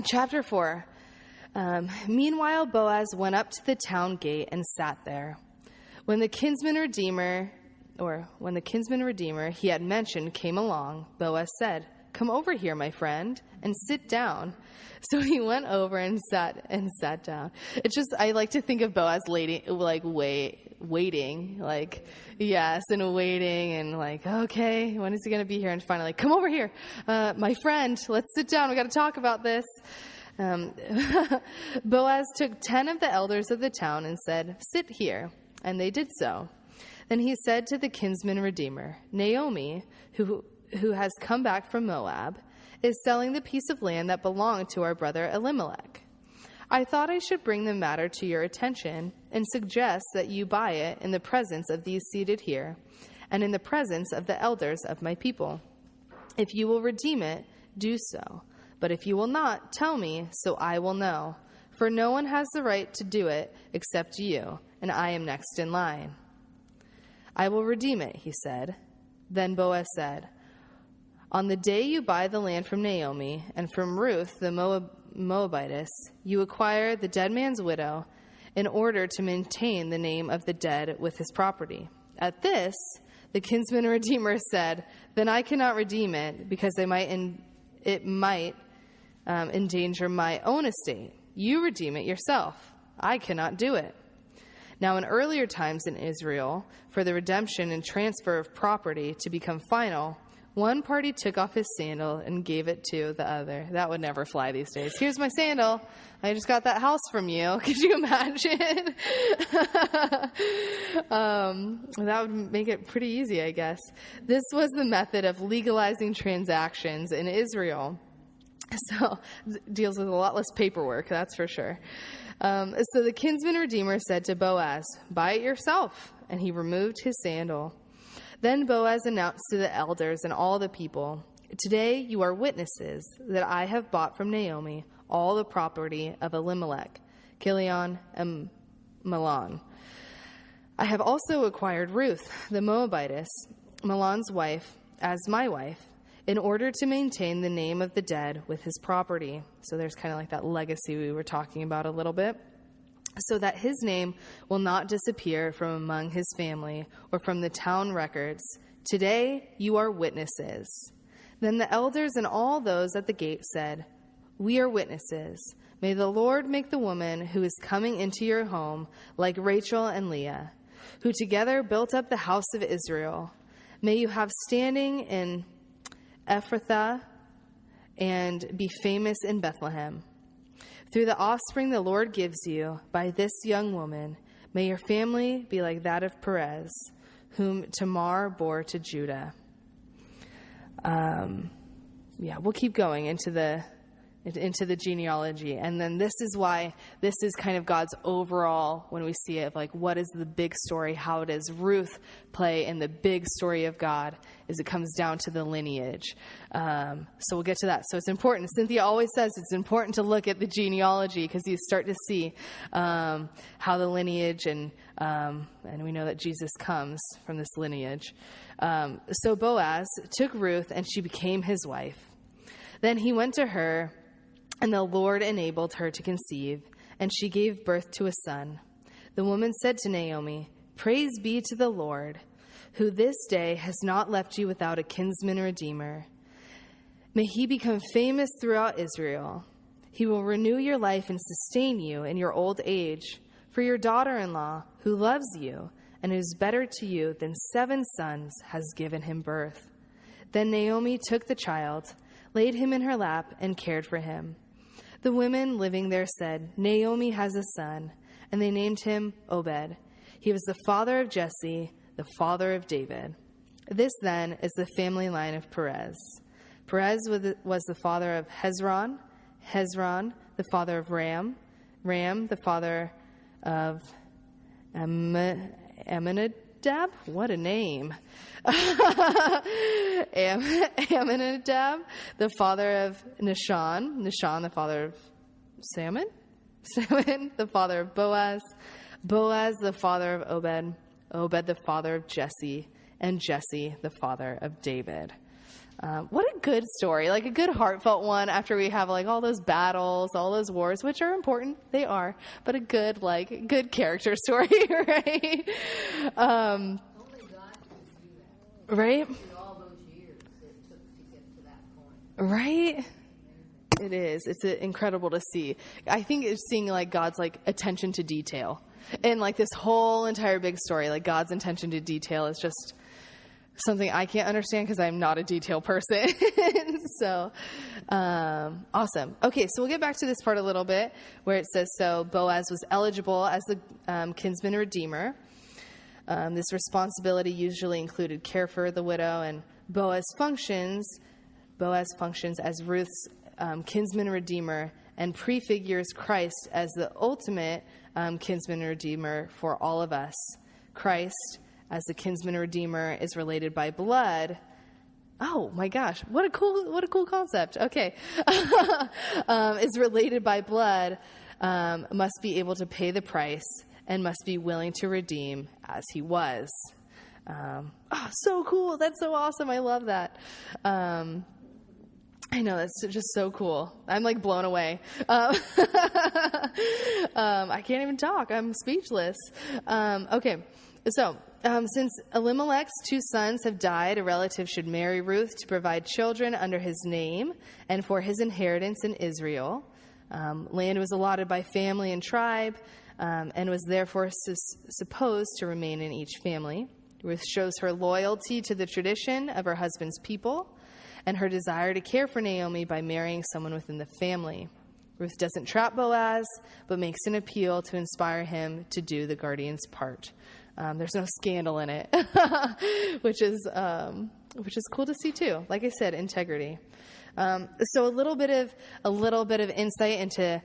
chapter 4. Meanwhile, Boaz went up to the town gate and sat there. When the kinsman redeemer he had mentioned came along, Boaz said, "Come over here, my friend, and sit down." So he went over and sat down. It's just, I like to think of Boaz waiting, and like, okay, when is he going to be here? And finally, "Come over here, my friend, let's sit down. We got to talk about this." Boaz took 10 of the elders of the town and said, "Sit here." And they did so. Then he said to the kinsman redeemer, "Naomi, who has come back from Moab, is selling the piece of land that belonged to our brother Elimelech. I thought I should bring the matter to your attention and suggest that you buy it in the presence of these seated here and in the presence of the elders of my people. If you will redeem it, do so. But if you will not, tell me, so I will know. For no one has the right to do it except you, and I am next in line." "I will redeem it," he said. Then Boaz said, "On the day you buy the land from Naomi and from Ruth the Moabitess, you acquire the dead man's widow in order to maintain the name of the dead with his property." At this, the kinsman redeemer said, "Then I cannot redeem it because it might endanger my own estate. You redeem it yourself. I cannot do it." Now, in earlier times in Israel, for the redemption and transfer of property to become final, one party took off his sandal and gave it to the other. That would never fly these days. "Here's my sandal. I just got that house from you." Could you imagine? That would make it pretty easy, I guess. This was the method of legalizing transactions in Israel. So it deals with a lot less paperwork, that's for sure. So the kinsman redeemer said to Boaz, "Buy it yourself." And he removed his sandal. Then Boaz announced to the elders and all the people, "Today you are witnesses that I have bought from Naomi all the property of Elimelech, Chilion, and Mahlon. I have also acquired Ruth, the Moabitess, Mahlon's wife, as my wife, in order to maintain the name of the dead with his property." So there's kind of like that legacy we were talking about a little bit. "So that his name will not disappear from among his family or from the town records. Today you are witnesses." Then the elders and all those at the gate said, "We are witnesses. May the Lord make the woman who is coming into your home like Rachel and Leah, who together built up the house of Israel. May you have standing in Ephrathah and be famous in Bethlehem. Through the offspring the Lord gives you by this young woman, may your family be like that of Perez, whom Tamar bore to Judah." We'll keep going into the genealogy. And then this is why this is kind of God's overall, when we see it, like what is the big story, how does Ruth play in the big story of God, is it comes down to the lineage. So we'll get to that. So it's important. Cynthia always says it's important to look at the genealogy because you start to see how the lineage, and we know that Jesus comes from this lineage. So Boaz took Ruth and she became his wife. Then he went to her, and the Lord enabled her to conceive, and she gave birth to a son. The woman said to Naomi, "Praise be to the Lord, who this day has not left you without a kinsman redeemer. May he become famous throughout Israel. He will renew your life and sustain you in your old age. For your daughter-in-law, who loves you and is better to you than 7 sons, has given him birth." Then Naomi took the child, laid him in her lap, and cared for him. The women living there said, "Naomi has a son," and they named him Obed. He was the father of Jesse, the father of David. This then is the family line of Perez. Perez was the father of Hezron, Hezron the father of Ram, Ram the father of Amminadab. What a name. Amminadab, the father of Nahshon, Nahshon, the father of Salmon. 7, the father of Boaz. Boaz, the father of Obed. Obed, the father of Jesse. And Jesse, the father of David. What a good story, like a good heartfelt one after we have like all those battles, all those wars, which are important. They are, but a good, like, good character story, right? Only God could do that. Right? After all those years it took to get to that point. Right? It is. It's incredible to see. I think it's seeing like God's like attention to detail. And like this whole entire big story, like God's attention to detail is just something I can't understand because I'm not a detail person. So, awesome. Okay, so we'll get back to this part a little bit where it says, so Boaz was eligible as the kinsman redeemer. This responsibility usually included care for the widow, and Boaz functions as Ruth's kinsman redeemer and prefigures Christ as the ultimate kinsman redeemer for all of us. Christ, as the kinsman redeemer, is related by blood. Oh my gosh, what a cool concept. Okay. Is related by blood, must be able to pay the price and must be willing to redeem as he was. So cool. That's so awesome. I love that. I know, that's just so cool. I'm like blown away. I can't even talk. I'm speechless. Okay. So, since Elimelech's 2 sons have died, a relative should marry Ruth to provide children under his name and for his inheritance in Israel. Land was allotted by family and tribe, and was therefore supposed to remain in each family. Ruth shows her loyalty to the tradition of her husband's people and her desire to care for Naomi by marrying someone within the family. Ruth doesn't trap Boaz, but makes an appeal to inspire him to do the guardian's part. There's no scandal in it, which is cool to see too. Like I said, integrity. So a little bit of insight into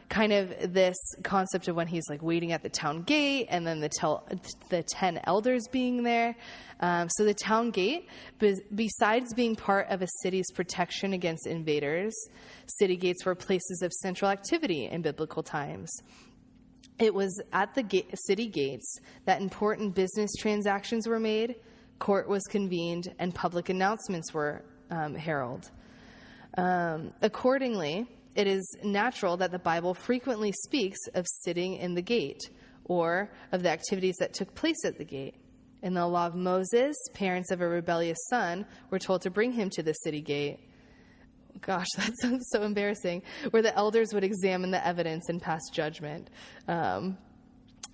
kind of this concept of when he's like waiting at the town gate, and then the 10 elders being there. So the town gate, besides being part of a city's protection against invaders, city gates were places of central activity in biblical times. It was at the city gates that important business transactions were made, court was convened, and public announcements were heralded. Accordingly, it is natural that the Bible frequently speaks of sitting in the gate, or of the activities that took place at the gate. In the law of Moses, parents of a rebellious son were told to bring him to the city gate. Gosh, that sounds so embarrassing. Where the elders would examine the evidence and pass judgment. And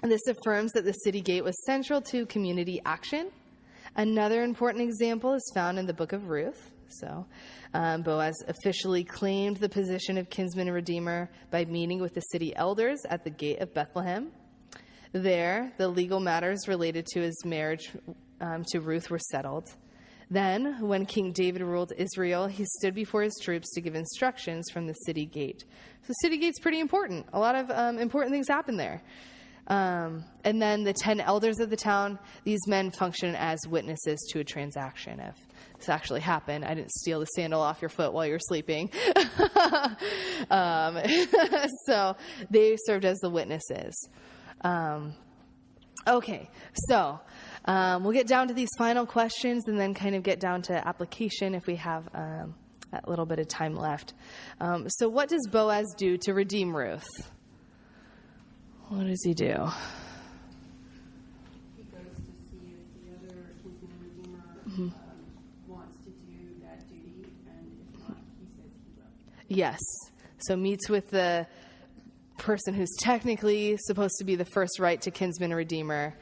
this affirms that the city gate was central to community action. Another important example is found in the book of Ruth. So Boaz officially claimed the position of kinsman redeemer by meeting with the city elders at the gate of Bethlehem. There, the legal matters related to his marriage to Ruth were settled. Then, when King David ruled Israel, he stood before his troops to give instructions from the city gate. So the city gate's pretty important. A lot of important things happen there. And then the 10 elders of the town, these men function as witnesses to a transaction. If this actually happened, I didn't steal the sandal off your foot while you were sleeping. So they served as the witnesses. Okay, so we'll get down to these final questions and then kind of get down to application if we have that little bit of time left. So what does Boaz do to redeem Ruth? What does he do? He goes to see if the other kinsman redeemer wants to do that duty, and if not, he says he will. Yes. So meets with the person who's technically supposed to be the first right to kinsman redeemer,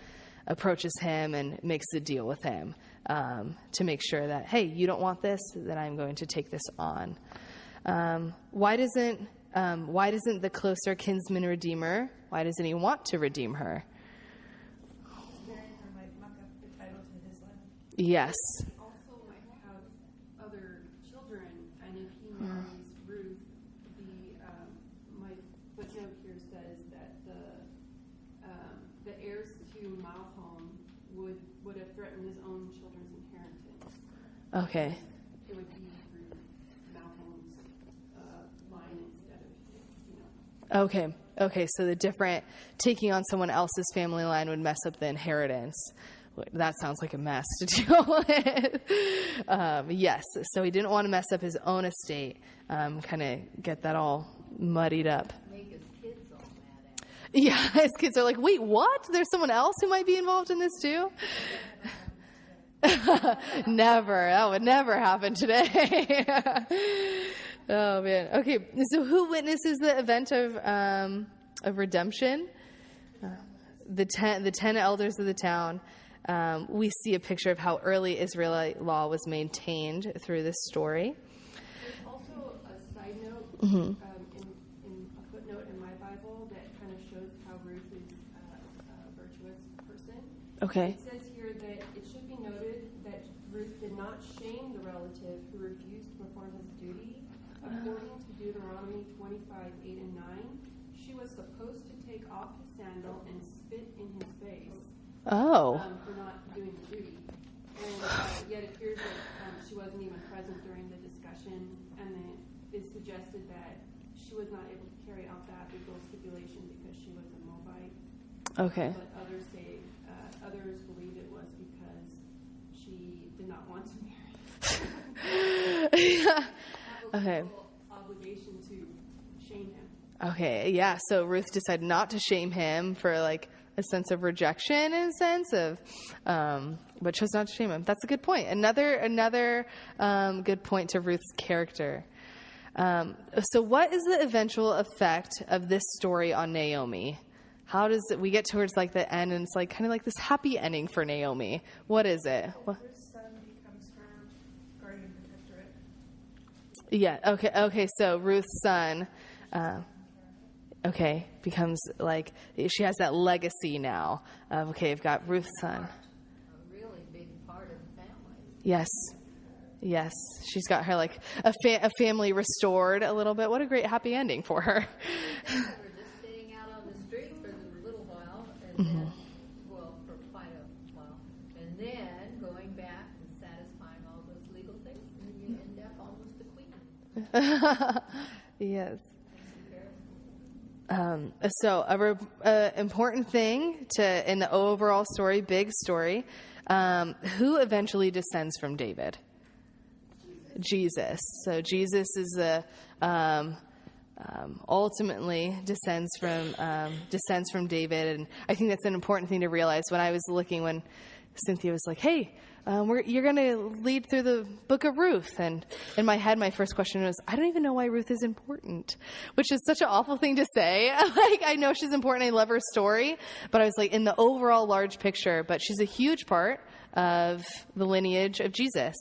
approaches him and makes a deal with him to make sure that, hey, you don't want this, then I'm going to take this on. Why doesn't the closer kinsman redeemer, why doesn't he want to redeem her? Marrying her might muck up the title to his land. Yes. Also might have other children, and if he marries Ruth, my footnote here says that the heirs to Malcolm would have threatened his own children's inheritance. Okay. It would be through Malcolm's line instead of, Okay. So the different taking on someone else's family line would mess up the inheritance. That sounds like a mess to deal with. Yes. So he didn't want to mess up his own estate, kind of get that all muddied up. Make his kids all mad at him. Yeah, his kids are like, wait, what? There's someone else who might be involved in this too? Never. That would never happen today. Oh, man. Okay, so who witnesses the event of redemption? The 10 elders of the town. We see a picture of how early Israelite law was maintained through this story. There's also a side note in a footnote in my Bible that kind of shows how Ruth is a virtuous person. Okay. It says here that it should be noted that Ruth did not shame the relative who refused to perform his duty. According to Deuteronomy 25:8 and 9, she was supposed to take off his sandal and spit in his face. Oh. For not doing the duty. And yet it appears that she wasn't even present during the discussion, and then it suggested that she was not able to carry out that legal stipulation because she was a Moabite. Okay. But others believe it was because she did not want to marry. Yeah. Okay. Obligation to shame him. Okay, yeah. So Ruth decided not to shame him for like a sense of rejection, in a sense of, but chose not to shame him. That's a good point. Another good point to Ruth's character. So, what is the eventual effect of this story on Naomi? How does it? We get towards like the end, and it's like kind of like this happy ending for Naomi. What is it? Ruth's son becomes her guardian protectorate. Yeah. Okay. So Ruth's son, becomes like she has that legacy now. I've got Ruth's son. A really big part of the family. Yes. She's got her like a family restored a little bit. What a great happy ending for her. They were just staying out on the street for a little while, and then, for quite a while, and then going back and satisfying all those legal things, and you end up almost a queen. Yes. So a important thing in the overall story, big story, who eventually descends from David? Jesus. So Jesus is ultimately descends from David, and I think that's an important thing to realize. When Cynthia was like, "Hey, you're going to lead through the book of Ruth," and in my head, my first question was, "I don't even know why Ruth is important," which is such an awful thing to say. Like, I know she's important. I love her story, but I was like, in the overall large picture, but she's a huge part of the lineage of Jesus.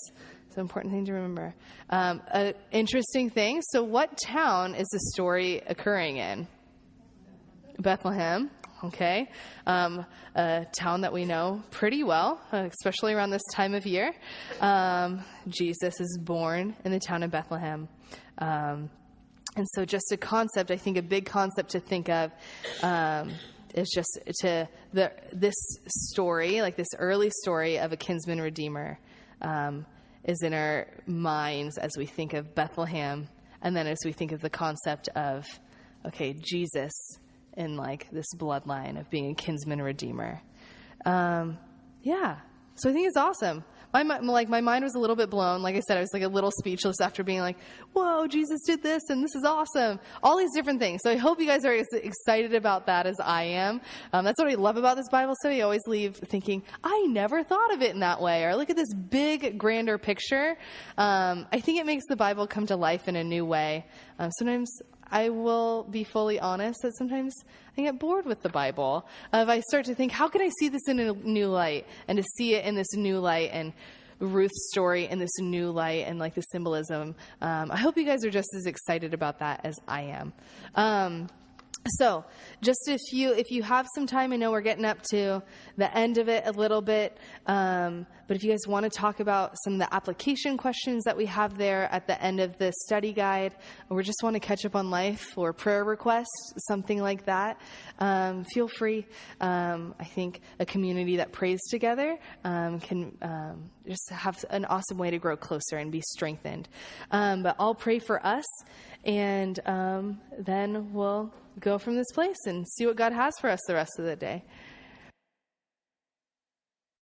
It's an important thing to remember. An interesting thing. So what town is the story occurring in? Bethlehem. Okay. A town that we know pretty well, especially around this time of year. Jesus is born in the town of Bethlehem. And so just a concept, I think a big concept to think of, is just this story, like this early story of a kinsman redeemer, is in our minds as we think of Bethlehem, and then as we think of the concept of, Jesus in like this bloodline of being a kinsman redeemer. So I think it's awesome. My mind was a little bit blown. Like I said, I was like a little speechless after being like, whoa, Jesus did this and this is awesome. All these different things. So I hope you guys are as excited about that as I am. That's what I love about this Bible study. I always leave thinking, I never thought of it in that way. Or look at this big, grander picture. I think it makes the Bible come to life in a new way. Sometimes I will be fully honest that sometimes I get bored with the Bible. If I start to think, how can I see this in a new light? And to see it in this new light and Ruth's story in this new light and like the symbolism. I hope you guys are just as excited about that as I am. So just if you have some time, I know we're getting up to the end of it a little bit, but if you guys want to talk about some of the application questions that we have there at the end of the study guide, or just want to catch up on life or prayer requests, something like that, feel free. I think a community that prays together can just have an awesome way to grow closer and be strengthened. But I'll pray for us, And then we'll go from this place and see what God has for us the rest of the day.